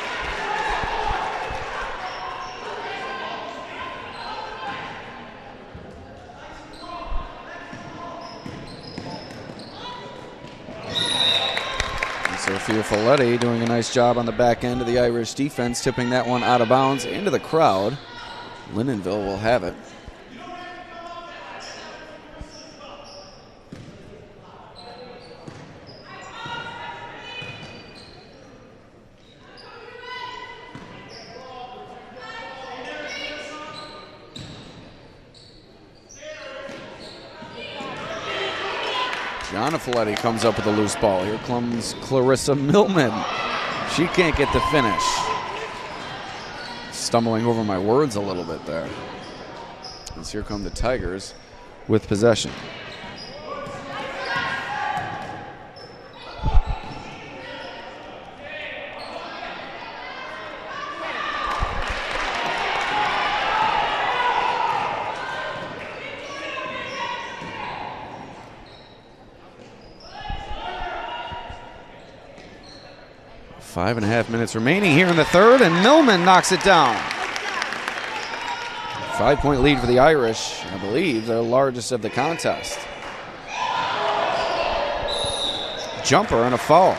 Sophia Folletti doing a nice job on the back end of the Irish defense, tipping that one out of bounds into the crowd. Lyndonville will have it. Gianna Folletti comes up with a loose ball. Here comes Clarissa Millman. She can't get the finish. Stumbling over my words a little bit there. As here come the Tigers with possession. Five and a half minutes remaining here in the third, and Millman knocks it down. 5-point lead for the Irish. I believe their largest of the contest. Jumper and a foul.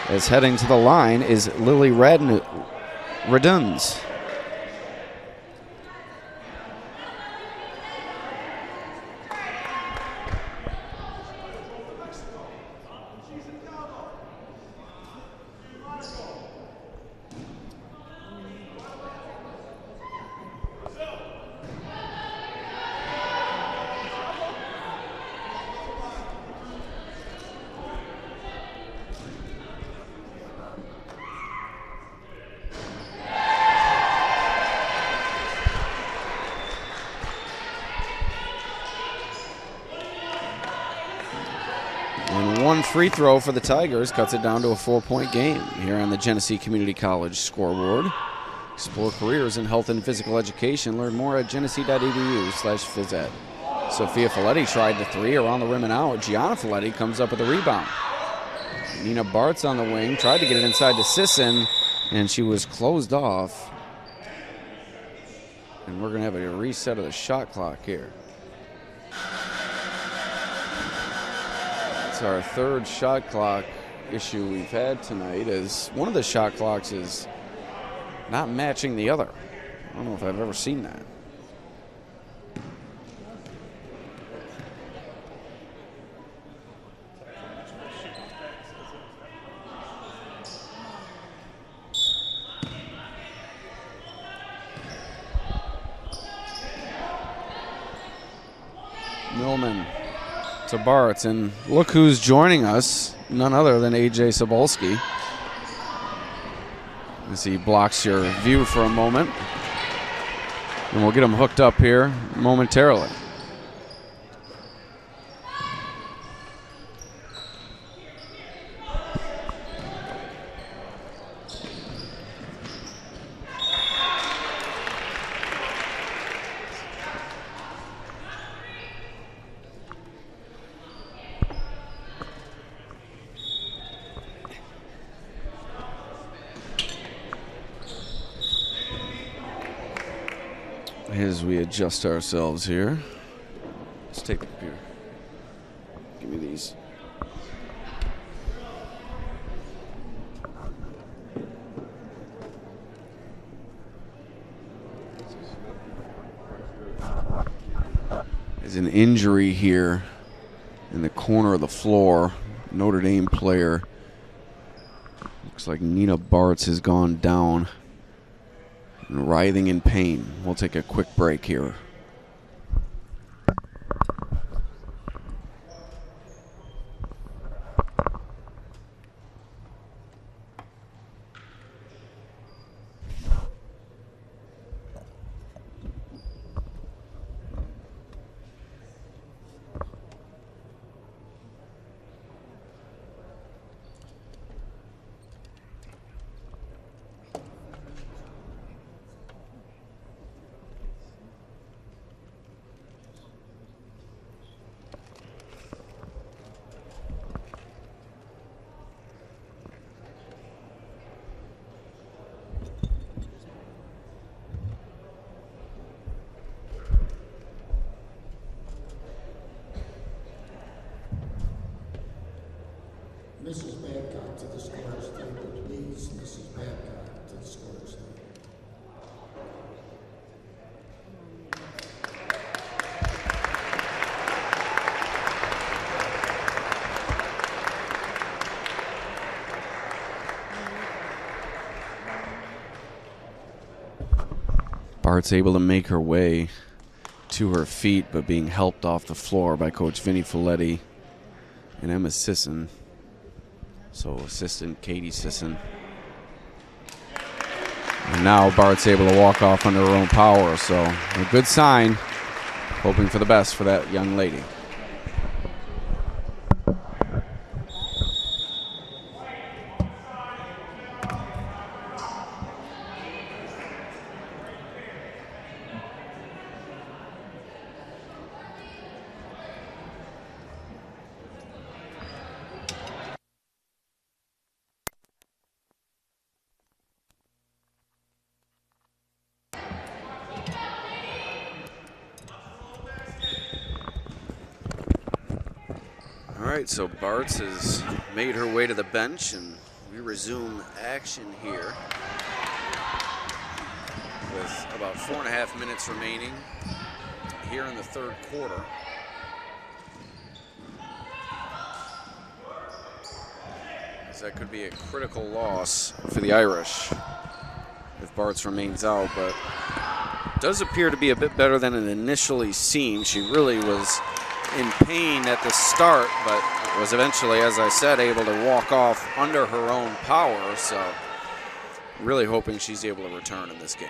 As heading to the line is Lily Reduns. One free throw for the Tigers cuts it down to a 4-point game here on the Genesee Community College scoreboard. Explore careers in health and physical education. Learn more at genesee.edu/physed. Sophia Folletti tried the three around the rim and out. Gianna Folletti comes up with a rebound. Nina Bartz on the wing tried to get it inside to Sisson, and she was closed off. And we're going to have a reset of the shot clock here. Our third shot clock issue we've had tonight, is one of the shot clocks is not matching the other. I don't know if I've ever seen that. Millman to Bartz, and look who's joining us, none other than AJ Sobolski. As he blocks your view for a moment, and we'll get him hooked up here momentarily. As we adjust ourselves here, let's take the computer. Give me these. There's an injury here in the corner of the floor. Notre Dame player. Looks like Nina Bartz has gone down and writhing in pain. We'll take a quick break here. Mrs. Babcock to the scorer's table, please. Mrs. Babcock to the scorer's table. Bart's able to make her way to her feet, but being helped off the floor by Coach Vinnie Folletti and Emma Sisson. So assistant Katie Sisson And now Bart's able to walk off under her own power, so a good sign. Hoping for the best for that young lady. All right, so Bart's has made her way to the bench, and we resume action here with about 4.5 minutes remaining here in the third quarter. As that could be a critical loss for the Irish if Bart's remains out, but it does appear to be a bit better than it initially seemed. She really was in pain at the start, but was eventually, as I said, able to walk off under her own power, so really hoping she's able to return in this game.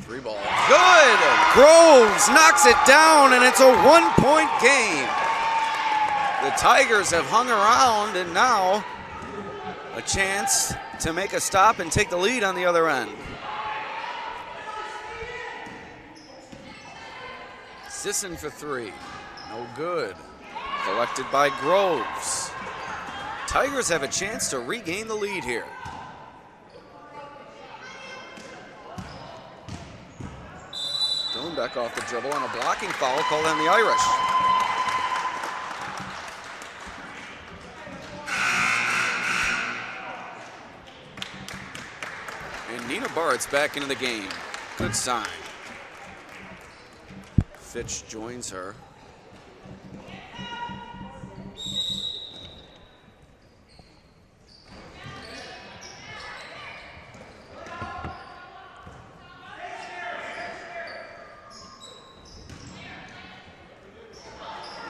Three ball. Good! Groves knocks it down, and it's a one-point game. The Tigers have hung around, and now a chance to make a stop and take the lead on the other end. Sisson for three. No good. Collected by Groves. Tigers have a chance to regain the lead here. Back off the dribble and a blocking foul called on the Irish. And Nina Bart's back into the game. Good sign. Fitch joins her.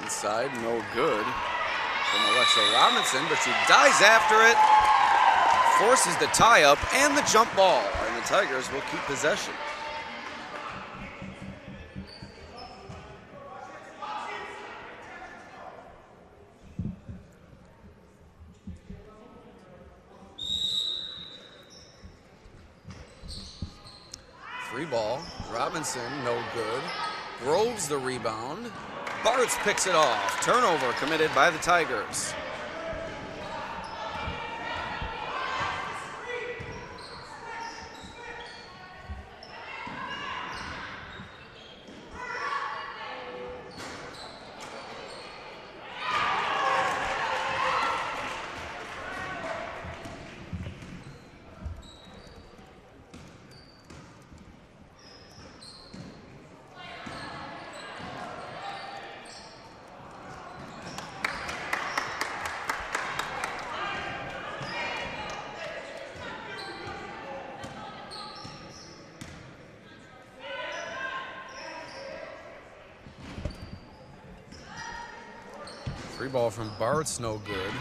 Inside, no good from Alexa Robinson, but she dives after it, forces the tie-up and the jump ball, and the Tigers will keep possession. Free ball, Robinson, no good. Groves the rebound. Bartz picks it off. Turnover committed by the Tigers. Free ball from Bart's no good.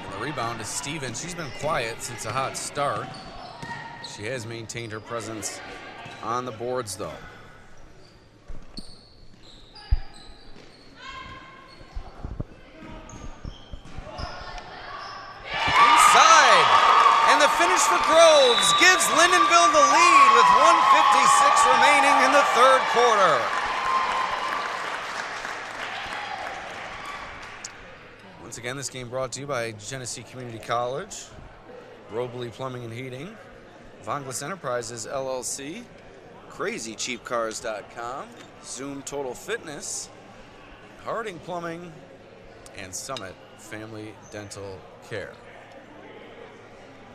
And the rebound is Stevens. She's been quiet since a hot start. She has maintained her presence on the boards, though. Inside! And the finish for Groves gives Lyndonville the lead with 1:56 remaining in the third quarter. Once again, this game brought to you by Genesee Community College, Robley Plumbing and Heating, Vonglis Enterprises LLC, CrazyCheapCars.com, Zoom Total Fitness, Harding Plumbing, and Summit Family Dental Care.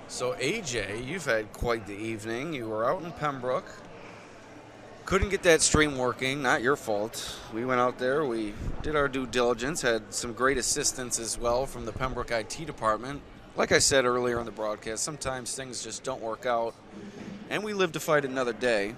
So AJ, you've had quite the evening. You were out in Pembroke. Couldn't get that stream working, not your fault. We went out there, we did our due diligence, had some great assistance as well from the Pembroke IT department. Like I said earlier on the broadcast, sometimes things just don't work out, and we live to fight another day.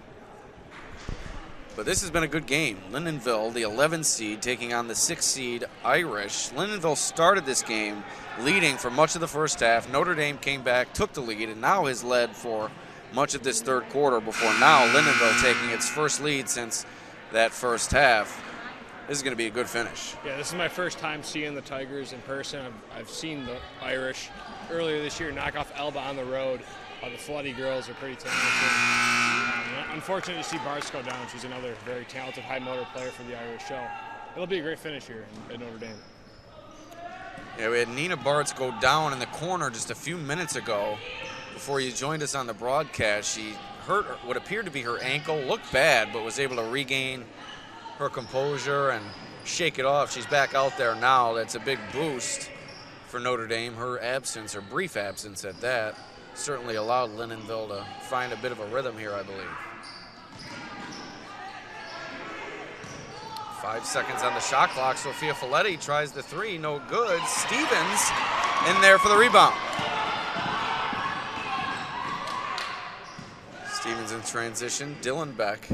But this has been a good game. Lyndonville, the 11 seed, taking on the 6 seed Irish. Lyndonville started this game leading for much of the first half. Notre Dame came back, took the lead, and now has led for much of this third quarter before now Lyndonville taking its first lead since that first half. This is going to be a good finish. Yeah, this is my first time seeing the Tigers in person. I've seen the Irish earlier this year knock off Elba on the road. The Floody girls are pretty talented. Unfortunate to see Bartz go down. She's another very talented, high-motor player for the Irish. So it'll be a great finish here at Notre Dame. Yeah, we had Nina Bartz go down in the corner just a few minutes ago before you joined us on the broadcast. She hurt what appeared to be her ankle, looked bad, but was able to regain her composure and shake it off. She's back out there now. That's a big boost for Notre Dame. Her absence, her brief absence at that, certainly allowed Lyndonville to find a bit of a rhythm here, I believe. 5 seconds on the shot clock. Sophia Folletti tries the three, no good. Stevens in there for the rebound. Stevens in transition. Dylan Beck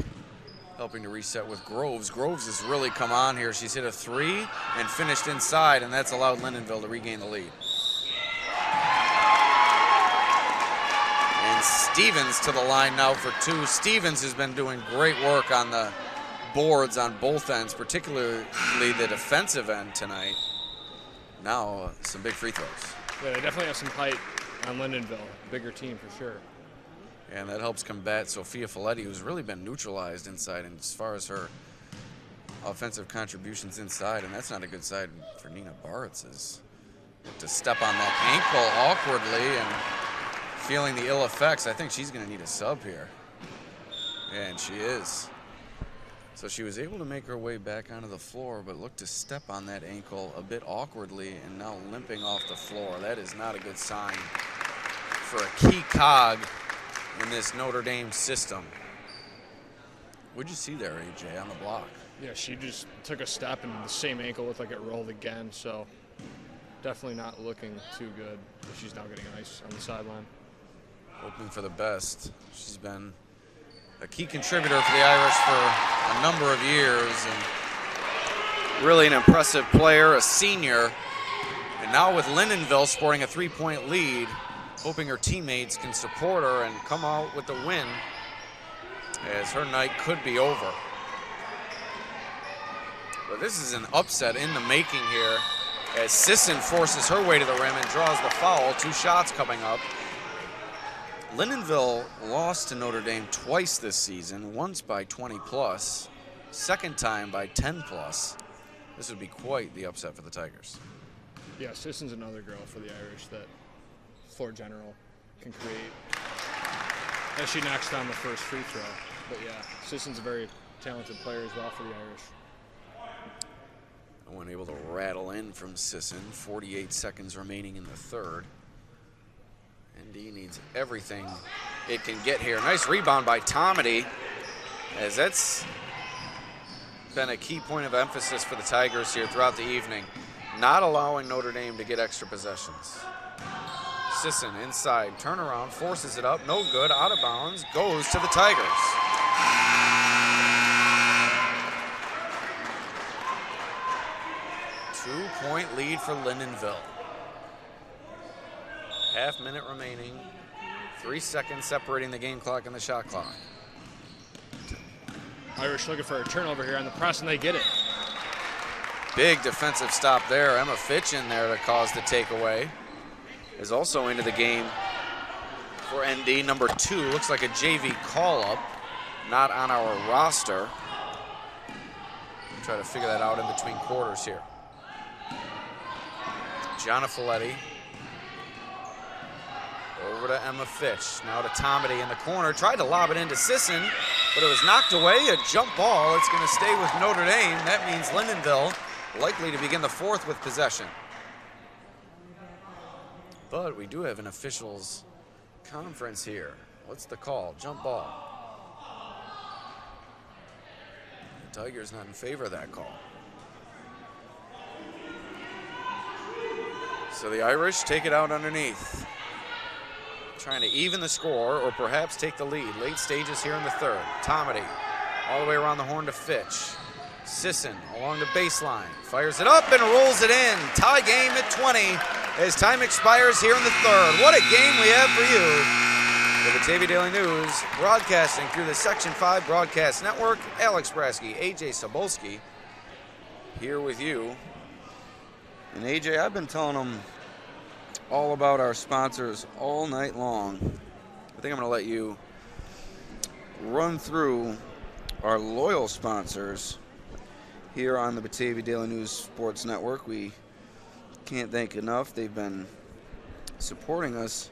helping to reset with Groves. Groves has really come on here. She's hit a three and finished inside, and that's allowed Lyndonville to regain the lead. And Stevens to the line now for two. Stevens has been doing great work on the boards on both ends, particularly the defensive end tonight. Now some big free throws. Yeah, they definitely have some height on Lyndonville. Bigger team for sure. And that helps combat Sophia Folletti, who's really been neutralized inside and as far as her offensive contributions inside, and that's not a good side for Nina Bartz, is to step on that ankle awkwardly and feeling the ill effects. I think she's going to need a sub here. And she is. So she was able to make her way back onto the floor, but looked to step on that ankle a bit awkwardly and now limping off the floor. That is not a good sign for a key cog in this Notre Dame system. What'd you see there, AJ, on the block? Yeah, she just took a step and the same ankle looked like it rolled again, so definitely not looking too good. She's now getting ice on the sideline. Hoping for the best. She's been a key contributor for the Irish for a number of years, and really an impressive player, a senior. And now with Lyndonville sporting a 3-point lead, hoping her teammates can support her and come out with the win, as her night could be over. But this is an upset in the making here, as Sisson forces her way to the rim and draws the foul. 2 shots coming up. Lyndonville lost to Notre Dame twice this season, once by 20+, second time by 10+. This would be quite the upset for the Tigers. Yeah, Sisson's another girl for the Irish that floor general can create as she knocks down the first free throw. But yeah, Sisson's a very talented player as well for the Irish. No one able to rattle in from Sisson. 48 seconds remaining in the third. ND needs everything it can get here. Nice rebound by Tomedy, as that's been a key point of emphasis for the Tigers here throughout the evening, not allowing Notre Dame to get extra possessions. Sisson inside, turnaround, forces it up, no good, out of bounds, goes to the Tigers. Two-point lead for Lyndonville. Half minute remaining, 3 seconds separating the game clock and the shot clock. Irish looking for a turnover here on the press, and they get it. Big defensive stop there. Emma Fitch in there to cause the takeaway. Is also into the game for ND. Number 2, looks like a JV call-up, not on our roster. We'll try to figure that out in between quarters here. Gianna Folletti. Over to Emma Fitch, now to Tomedy in the corner. Tried to lob it into Sisson, but it was knocked away. A jump ball. It's going to stay with Notre Dame. That means Lyndonville likely to begin the fourth with possession. But we do have an officials conference here. What's the call? Jump ball. The Tigers not in favor of that call. So the Irish take it out underneath, trying to even the score or perhaps take the lead. Late stages here in the third. Tomedy all the way around the horn to Fitch. Sisson along the baseline, fires it up and rolls it in. Tie game at 20 as time expires here in the third. What a game we have for you. The Batavia Daily News broadcasting through the Section 5 Broadcast Network. Alex Brasky, AJ Sobolski here with you. And AJ, I've been telling them all about our sponsors all night long. I think I'm going to let you run through our loyal sponsors here on the Batavia Daily News Sports Network. We can't thank enough. They've been supporting us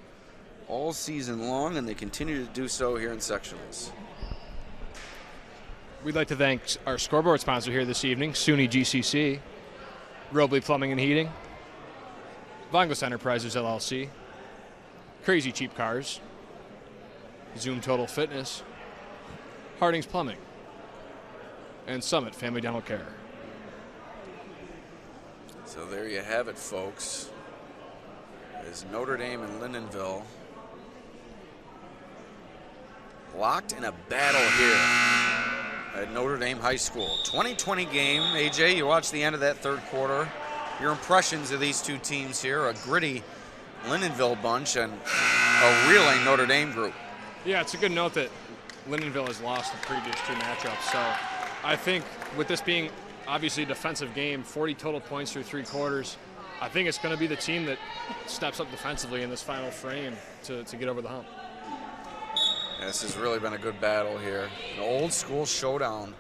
all season long, and they continue to do so here in sectionals. We'd like to thank our scoreboard sponsor here this evening, SUNY GCC, Robley Plumbing and Heating, Vongos Enterprises LLC, Crazy Cheap Cars, Zoom Total Fitness, Harding's Plumbing, and Summit Family Dental Care. So there you have it, folks. As Notre Dame and Lyndonville locked in a battle here at Notre Dame High School. 2020 game. AJ, you watched the end of that third quarter. Your impressions of these two teams here, a gritty Lyndonville bunch and a reeling Notre Dame group. Yeah, it's a good note that Lyndonville has lost the previous two matchups. So I think with this being obviously a defensive game, 40 total points through three quarters, I think it's going to be the team that steps up defensively in this final frame to get over the hump. This has really been a good battle here. An old school showdown.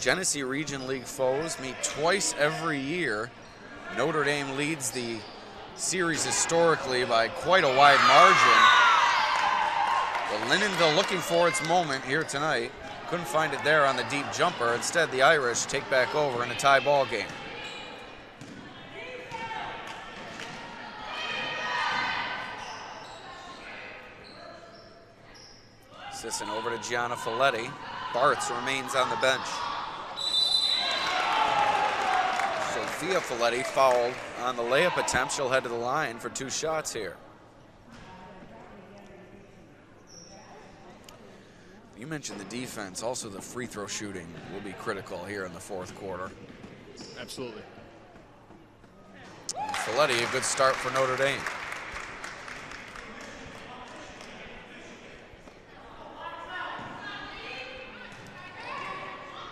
Genesee Region League foes meet twice every year. Notre Dame leads the series historically by quite a wide margin. But Lyndonville looking for its moment here tonight. Couldn't find it there on the deep jumper. Instead, the Irish take back over in a tie ball game. Sisson over to Gianna Folletti. Bartz remains on the bench. Sophia Folletti fouled on the layup attempt. She'll head to the line for two shots here. You mentioned the defense, also the free throw shooting will be critical here in the fourth quarter. Absolutely. And Folletti, a good start for Notre Dame.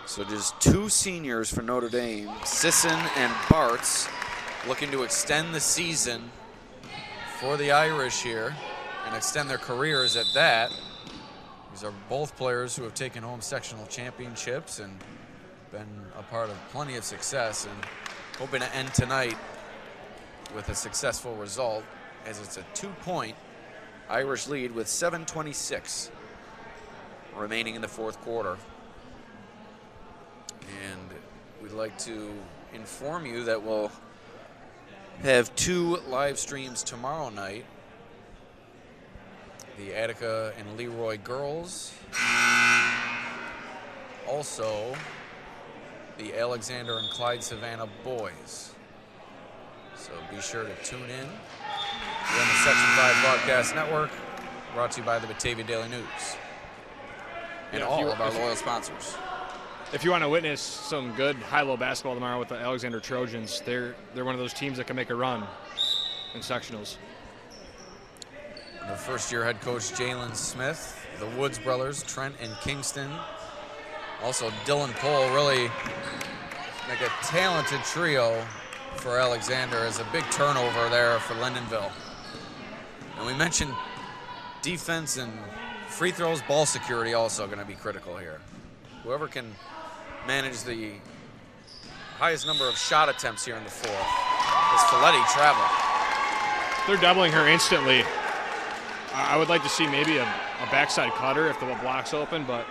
So just two seniors for Notre Dame, Sisson and Bartz, looking to extend the season for the Irish here and extend their careers at that. These are both players who have taken home sectional championships and been a part of plenty of success, and hoping to end tonight with a successful result as it's a 2-point Irish lead with 7:26 remaining in the fourth quarter. And we'd like to inform you that we'll have two live streams tomorrow night. The Attica and Leroy girls. Also, the Alexander and Clyde Savannah boys. So be sure to tune in. We're on the Section 5 Broadcast Network, brought to you by the Batavia Daily News and all of our loyal sponsors. If you want to witness some good high-low basketball tomorrow with the Alexander Trojans, they're one of those teams that can make a run in sectionals. The first-year head coach Jalen Smith, the Woods brothers, Trent and Kingston. Also Dylan Pohl, really like a talented trio for Alexander, as a big turnover there for Lyndonville. And we mentioned defense and free throws, ball security also going to be critical here. Whoever can manage the highest number of shot attempts here in the fourth. As Folletti travel. They're doubling her instantly. I would like to see maybe a backside cutter if the block's open, but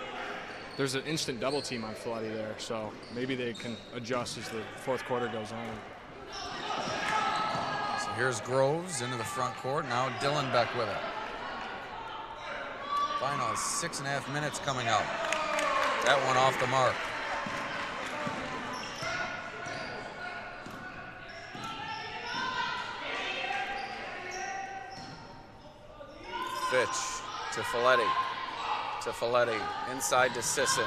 there's an instant double team on Folletti there, so maybe they can adjust as the fourth quarter goes on. So here's Groves into the front court. Now Dylan back with it. Final 6.5 minutes coming up. That one off the mark. Fitch to Folletti. Inside to Sisson.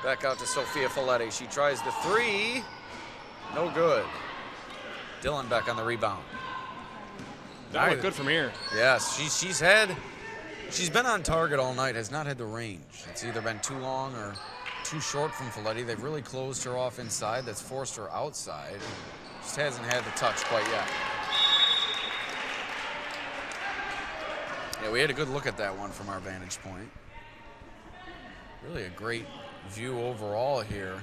Back out to Sophia Folletti. She tries the three. No good. Dillon back on the rebound. That looked good from here. Yes, she's been on target all night, has not had the range. It's either been too long or too short from Folletti. They've really closed her off inside. That's forced her outside. Just hasn't had the touch quite yet. Yeah, we had a good look at that one from our vantage point. Really a great view overall here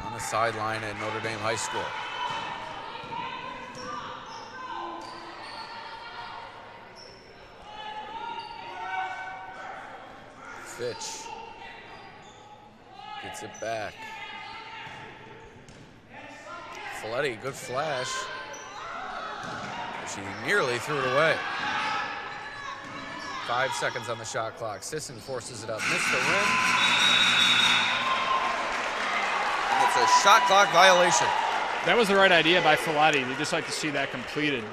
on the sideline at Notre Dame High School. Fitch gets it back. Folletti, good flash. She nearly threw it away. 5 seconds on the shot clock. Sisson forces it up, missed the rim. And it's a shot clock violation. That was the right idea by Folletti. You'd just like to see that completed.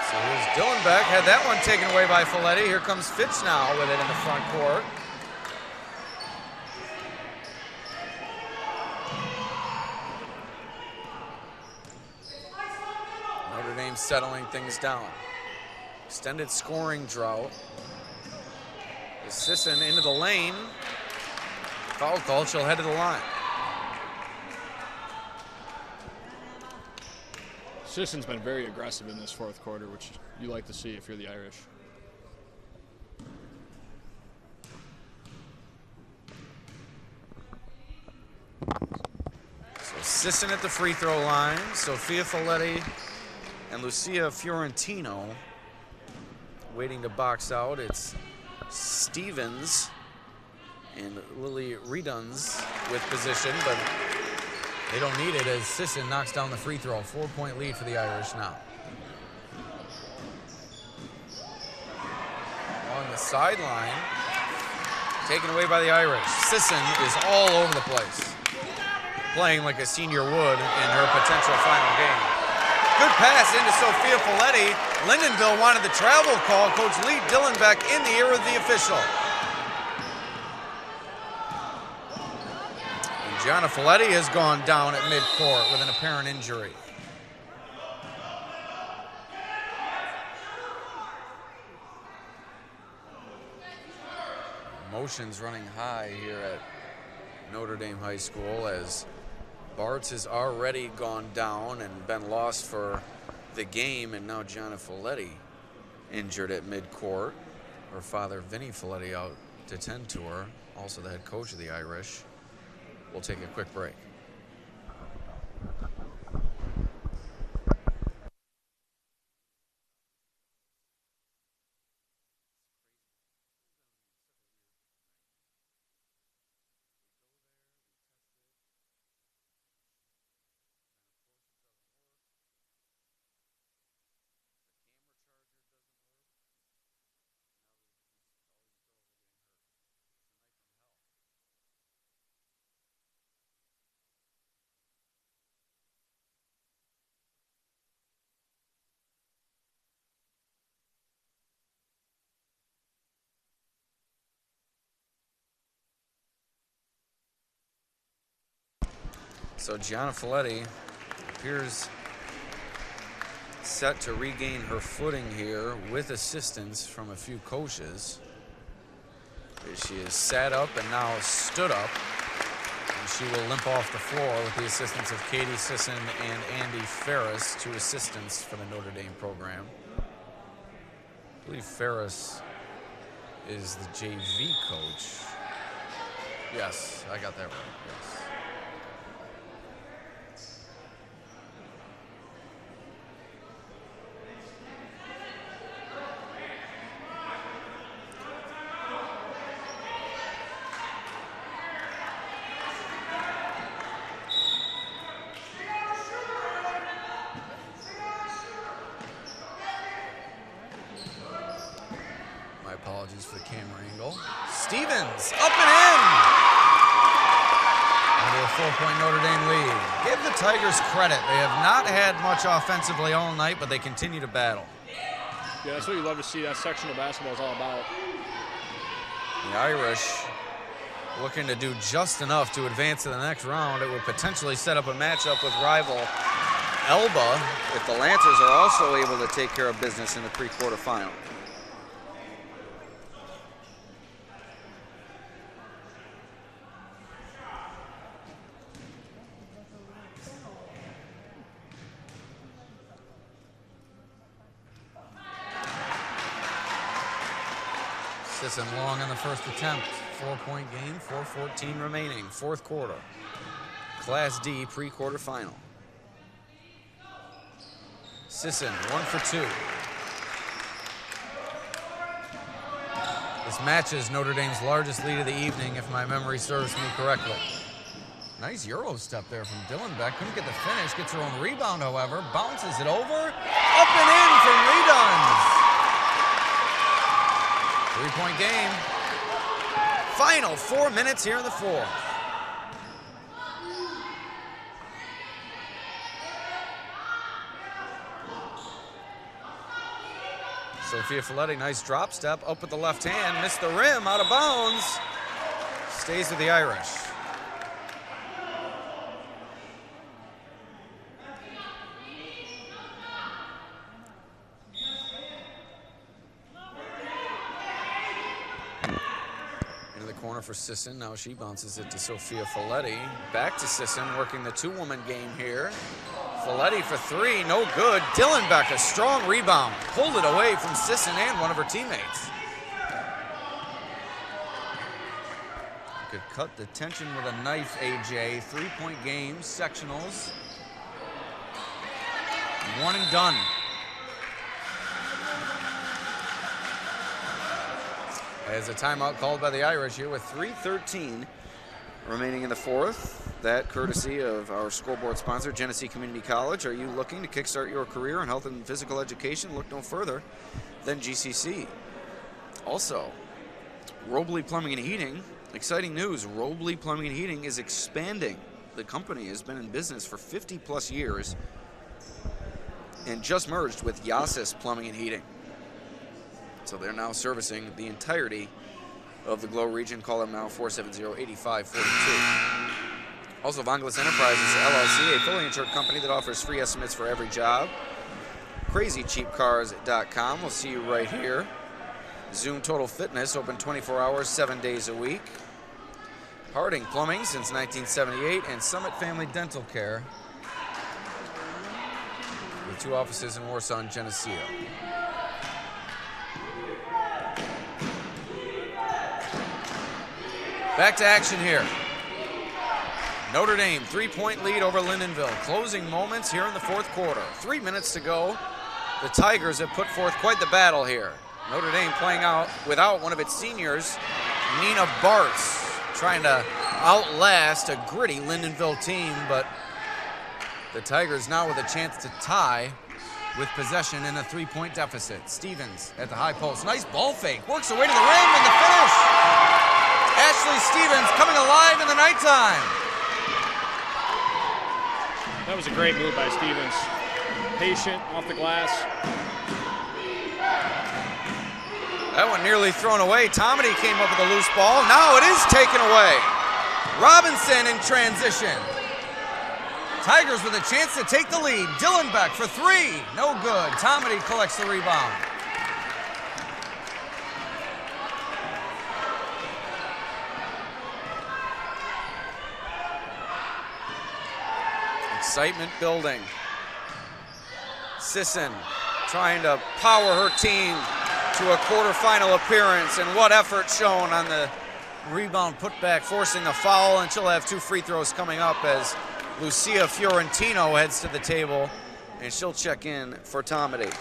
So here's Dillon back. Had that one taken away by Folletti. Here comes Fitch now with it in the front court. Settling things down. Extended scoring drought. Sisson into the lane. Foul call, she'll head to the line. Sisson's been very aggressive in this fourth quarter, which you like to see if you're the Irish. So Sisson at the free throw line. Sophia Folletti and Lucia Fiorentino waiting to box out. It's Stevens and Lily Reduns with position, but they don't need it as Sisson knocks down the free throw. 4-point lead for the Irish now. On the sideline, taken away by the Irish. Sisson is all over the place, playing like a senior would in her potential final game. Good pass into Sophia Folletti. Lyndonville wanted the travel call. Coach Lee Dillon back in the ear of the official. And Gianna Folletti has gone down at midcourt with an apparent injury. Emotions running high here at Notre Dame High School as Bartz has already gone down and been lost for the game, and now Gianna Folletti injured at midcourt. Her father, Vinny Folletti, out to tend to her, also the head coach of the Irish. We'll take a quick break. So Gianna Folletti appears set to regain her footing here with assistance from a few coaches. She is sat up and now stood up, and she will limp off the floor with the assistance of Katie Sisson and Andy Ferris, two assistants for the Notre Dame program. I believe Ferris is the JV coach. Yes, I got that right, yes. Apologies for the camera angle. Stevens, up and in. Under a 4-point Notre Dame lead. Give the Tigers credit. They have not had much offensively all night, but they continue to battle. Yeah, that's what you love to see. That section of basketball is all about. The Irish looking to do just enough to advance to the next round. It would potentially set up a matchup with rival Elba if the Lancers are also able to take care of business in the pre-quarterfinal. Sisson long on the first attempt. 4-point game, 4:14 remaining, fourth quarter. Class D pre-quarterfinal. Sisson 1 for 2. This matches Notre Dame's largest lead of the evening, if my memory serves me correctly. Nice Euro step there from Dillenbeck. Couldn't get the finish, gets her own rebound, however. Bounces it over. Up and in from Reduns. 3-point game. Final 4 minutes here in the fourth. Sophia Folletti, nice drop step, up with the left hand, missed the rim, out of bounds. Stays with the Irish. Into the corner for Sisson, now she bounces it to Sophia Folletti. Back to Sisson, working the two-woman game here. Folletti for three, no good. Dillenbeck, a strong rebound. Pulled it away from Sisson and one of her teammates. You could cut the tension with a knife, AJ. 3-point game, sectionals. One and done. As a timeout called by the Irish here with 3:13 remaining in the fourth. That courtesy of our scoreboard sponsor, Genesee Community College. Are you looking to kickstart your career in health and physical education? Look no further than GCC. Also, Robley Plumbing and Heating. Exciting news, Robley Plumbing and Heating is expanding. The company has been in business for 50 plus years and just merged with Yasis Plumbing and Heating. So they're now servicing the entirety of the Glow region. Call them now, 470-8542. Also, Vonglis Enterprises, LLC, a fully insured company that offers free estimates for every job. CrazyCheapCars.com. We'll see you right here. Zoom Total Fitness, open 24 hours, 7 days a week. Harding Plumbing since 1978, and Summit Family Dental Care, with 2 offices in Warsaw and Geneseo. Back to action here. Notre Dame, 3-point lead over Lyndonville. Closing moments here in the fourth quarter. 3 minutes to go. The Tigers have put forth quite the battle here. Notre Dame playing out without one of its seniors, Nina Bartz, trying to outlast a gritty Lyndonville team, but the Tigers now with a chance to tie with possession in a 3-point deficit. Stevens at the high post. Nice ball fake. Works her way to the rim and the finish. Ashley Stevens coming alive in the nighttime. That was a great move by Stevens. Patient, off the glass. That one nearly thrown away. Tomedy came up with a loose ball. Now it is taken away. Robinson in transition. Tigers with a chance to take the lead. Dillenbeck for three. No good. Tomedy collects the rebound. Excitement building. Sisson trying to power her team to a quarterfinal appearance, and what effort shown on the rebound putback, forcing the foul, and she'll have 2 free throws coming up as Lucia Fiorentino heads to the table, and she'll check in for Tomedy.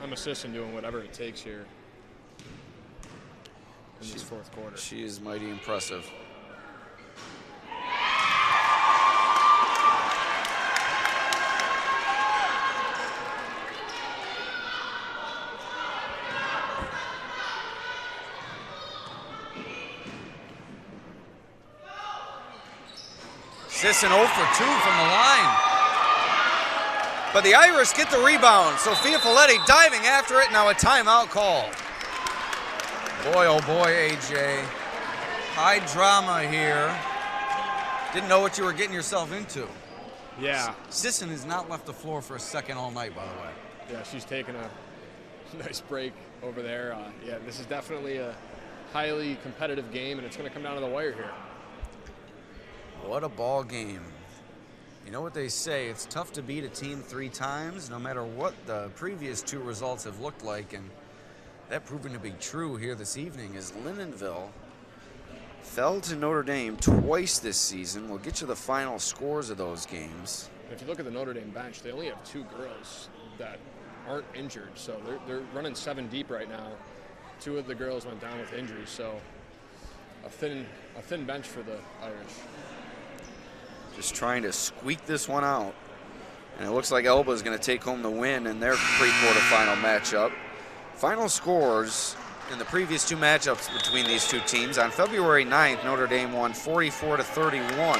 I'm assisting doing whatever it takes here in this fourth quarter. She is mighty impressive. Sisson 0 for 2 from the line. But the Irish get the rebound. Sophia Folletti diving after it. Now a timeout call. Boy, oh boy, AJ. High drama here. Didn't know what you were getting yourself into. Yeah. Sisson has not left the floor for a second all night, by the way. Yeah, she's taking a nice break over there. Yeah, this is definitely a highly competitive game, and it's going to come down to the wire here. What a ball game. You know what they say, it's tough to beat a team 3 times, no matter what the previous 2 results have looked like, and that proving to be true here this evening as Lyndonville fell to Notre Dame twice this season. We'll get you the final scores of those games. If you look at the Notre Dame bench, they only have 2 girls that aren't injured, so they're running 7 deep right now. 2 of the girls went down with injuries, so a thin bench for the Irish. Just trying to squeak this one out. And it looks like Elba is going to take home the win in their pre-quarterfinal matchup. Final scores in the previous 2 matchups between these 2 teams. On February 9th, Notre Dame won 44-31.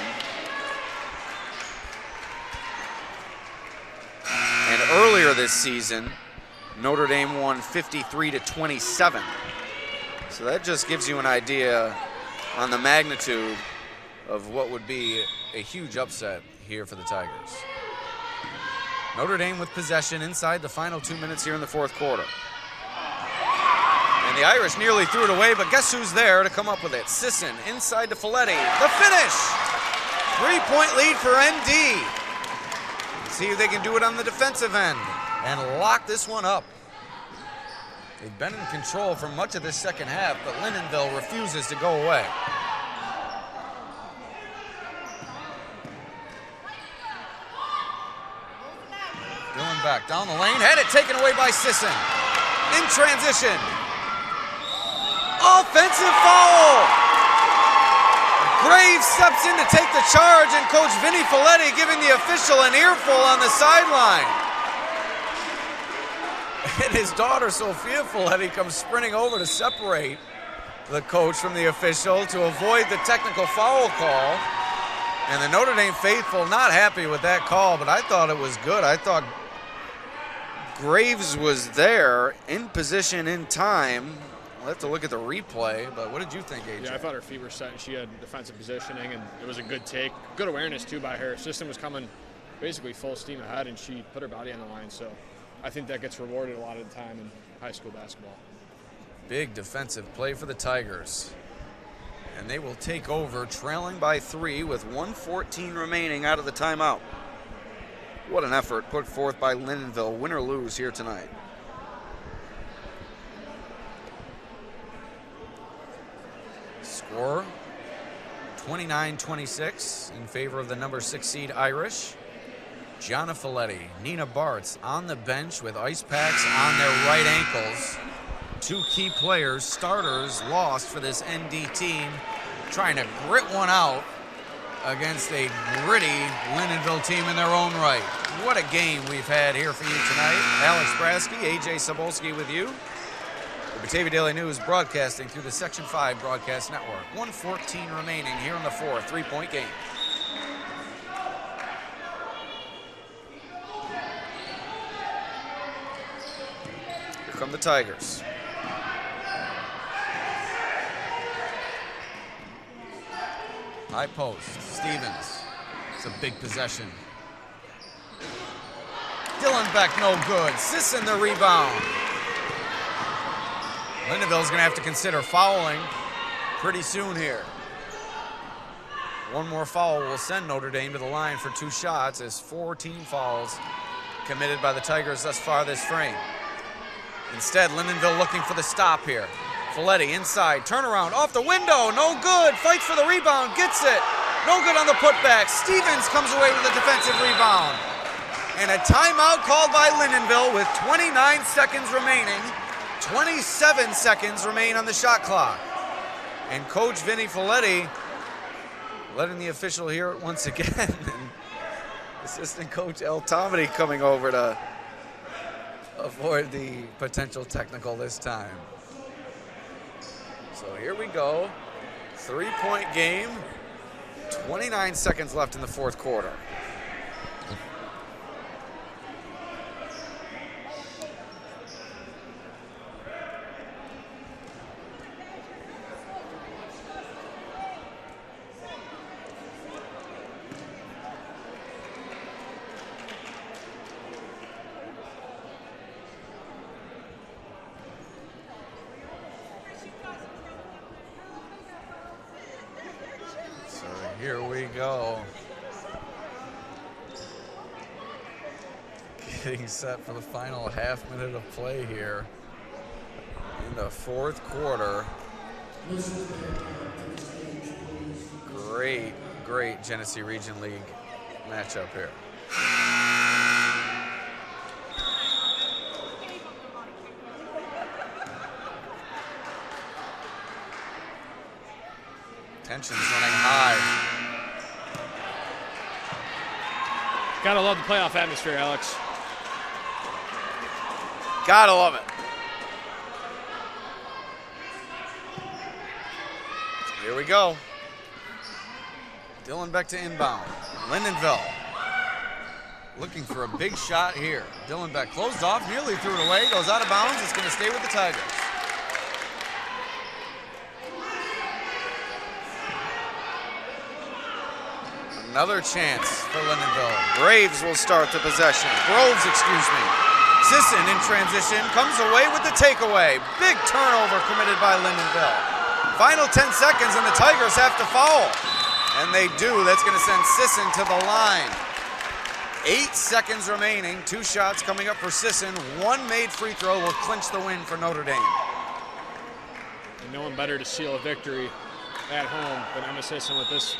And earlier this season, Notre Dame won 53-27. So that just gives you an idea on the magnitude of what would be a huge upset here for the Tigers. Notre Dame with possession inside the final 2 minutes here in the 4th quarter. And the Irish nearly threw it away, but guess who's there to come up with it? Sisson inside to Folletti. The finish! 3-point lead for ND. See if they can do it on the defensive end and lock this one up. They've been in control for much of this second half, but Lyndonville refuses to go away. Dylan back down the lane, had it taken away by Sisson. In transition. Offensive foul! Graves steps in to take the charge, and Coach Vinny Folletti giving the official an earful on the sideline. And his daughter, Sophia Folletti, comes sprinting over to separate the coach from the official to avoid the technical foul call. And the Notre Dame faithful not happy with that call, but I thought it was good. I thought Graves was there, in position, in time. We'll have to look at the replay, but what did you think, AJ? Yeah, I thought her feet were set, and she had defensive positioning, and it was a good take. Good awareness, too, by her. System was coming basically full steam ahead, and she put her body on the line, so I think that gets rewarded a lot of the time in high school basketball. Big defensive play for the Tigers. And they will take over, trailing by 3 with 1:14 remaining out of the timeout. What an effort put forth by Lyndonville, win or lose here tonight. Score 29-26 in favor of the number 6 seed Irish. Gianna Folletti, Nina Bartz on the bench with ice packs on their right ankles. 2 key players, starters, lost for this ND team, trying to grit one out against a gritty Lyndonville team in their own right. What a game we've had here for you tonight. Alex Brasky, AJ Sobolski with you. The Batavia Daily News broadcasting through the Section 5 Broadcast Network. 1:14 remaining here in the 4th, 3-point game. Here come the Tigers. High post, Stevens. It's a big possession. Dylan Beck, no good. Sisson the rebound. Lyndonville's gonna have to consider fouling pretty soon here. One more foul will send Notre Dame to the line for 2 shots as 4 team fouls committed by the Tigers thus far this frame. Instead, Lyndonville looking for the stop here. Folletti inside, turnaround, off the window, no good. Fights for the rebound, gets it. No good on the putback. Stevens comes away with a defensive rebound. And a timeout called by Lyndonville with 29 seconds remaining. 27 seconds remain on the shot clock. And Coach Vinny Folletti letting the official hear it once again. And assistant coach El Tomedy coming over to avoid the potential technical this time. So here we go. 3-point game. 29 seconds left in the fourth quarter. Here we go. Getting set for the final half minute of play here in the fourth quarter. Great Genesee Region League matchup here. Tension's running high. Gotta love the playoff atmosphere, Alex. Gotta love it. Here we go. Dylan Beck to inbound. Lyndonville looking for a big shot here. Dylan Beck closed off, nearly threw it away, goes out of bounds. It's going to stay with the Tigers. Another chance for Lyndonville. Groves will start the possession. Sisson in transition comes away with the takeaway. Big turnover committed by Lyndonville. Final 10 seconds and the Tigers have to foul. And they do. That's going to send Sisson to the line. 8 seconds remaining. 2 shots coming up for Sisson. 1 made free throw will clinch the win for Notre Dame. And no one better to seal a victory at home than Emma Sisson with this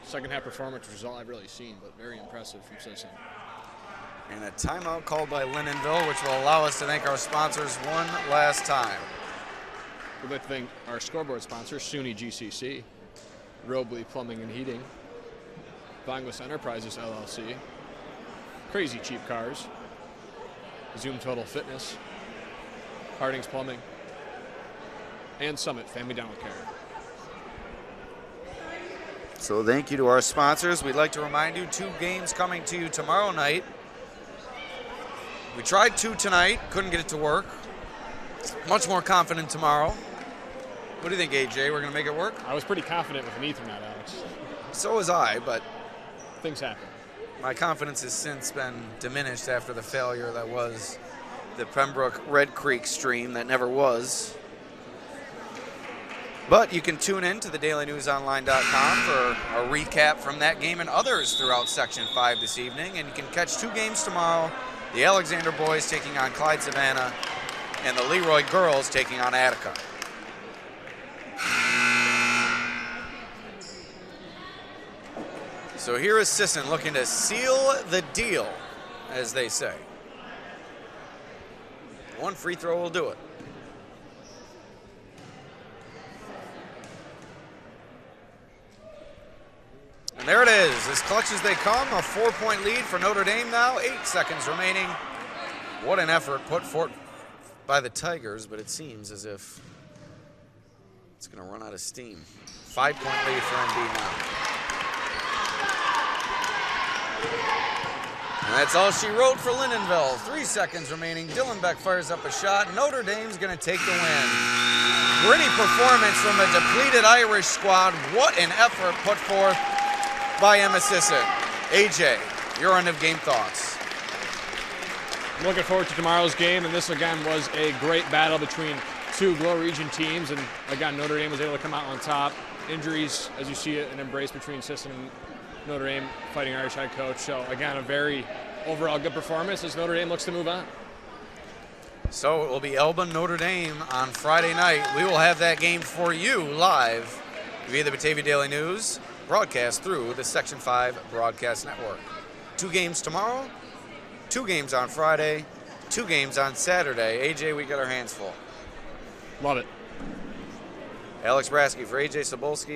second half performance, which is all I've really seen, but very impressive from Sisson. And a timeout called by Lyndonville, which will allow us to thank our sponsors one last time. We'd like to thank our scoreboard sponsors, SUNY GCC, Robley Plumbing and Heating, Vangos Enterprises LLC, Crazy Cheap Cars, Zoom Total Fitness, Harding's Plumbing, and Summit Family Dental Care. So thank you to our sponsors. We'd like to remind you 2 games coming to you tomorrow night. We tried 2 tonight, couldn't get it to work. Much more confident tomorrow. What do you think, AJ? We're going to make it work? I was pretty confident with an Ethernet, Alex. So was I, but things happen. My confidence has since been diminished after the failure that was the Pembroke Red Creek stream that never was. But you can tune in to thedailynewsonline.com for a recap from that game and others throughout Section 5 this evening. And you can catch 2 games tomorrow. The Alexander boys taking on Clyde Savannah and the Leroy girls taking on Attica. So here is Sisson looking to seal the deal, as they say. 1 free throw will do it. And there it is, as clutch as they come, a 4-point lead for Notre Dame now, 8 seconds remaining. What an effort put forth by the Tigers, but it seems as if it's going to run out of steam. 5-point lead for ND now. And that's all she wrote for Lyndonville. 3 seconds remaining. Dylan Beck fires up a shot. Notre Dame's going to take the win. Gritty performance from a depleted Irish squad. What an effort put forth by Emma Sisson. AJ, your end of game thoughts. I'm looking forward to tomorrow's game, and this again was a great battle between 2 Glow Region teams, and again Notre Dame was able to come out on top. Injuries, as you see it, an embrace between Sisson and Notre Dame, Fighting Irish head coach. So again, a very overall good performance as Notre Dame looks to move on. So it will be Elba Notre Dame on Friday night. We will have that game for you live via the Batavia Daily News, broadcast through the Section 5 Broadcast Network. 2 games tomorrow, 2 games on Friday, 2 games on Saturday. AJ, we got our hands full. Love it. Alex Brasky for AJ Sobolski.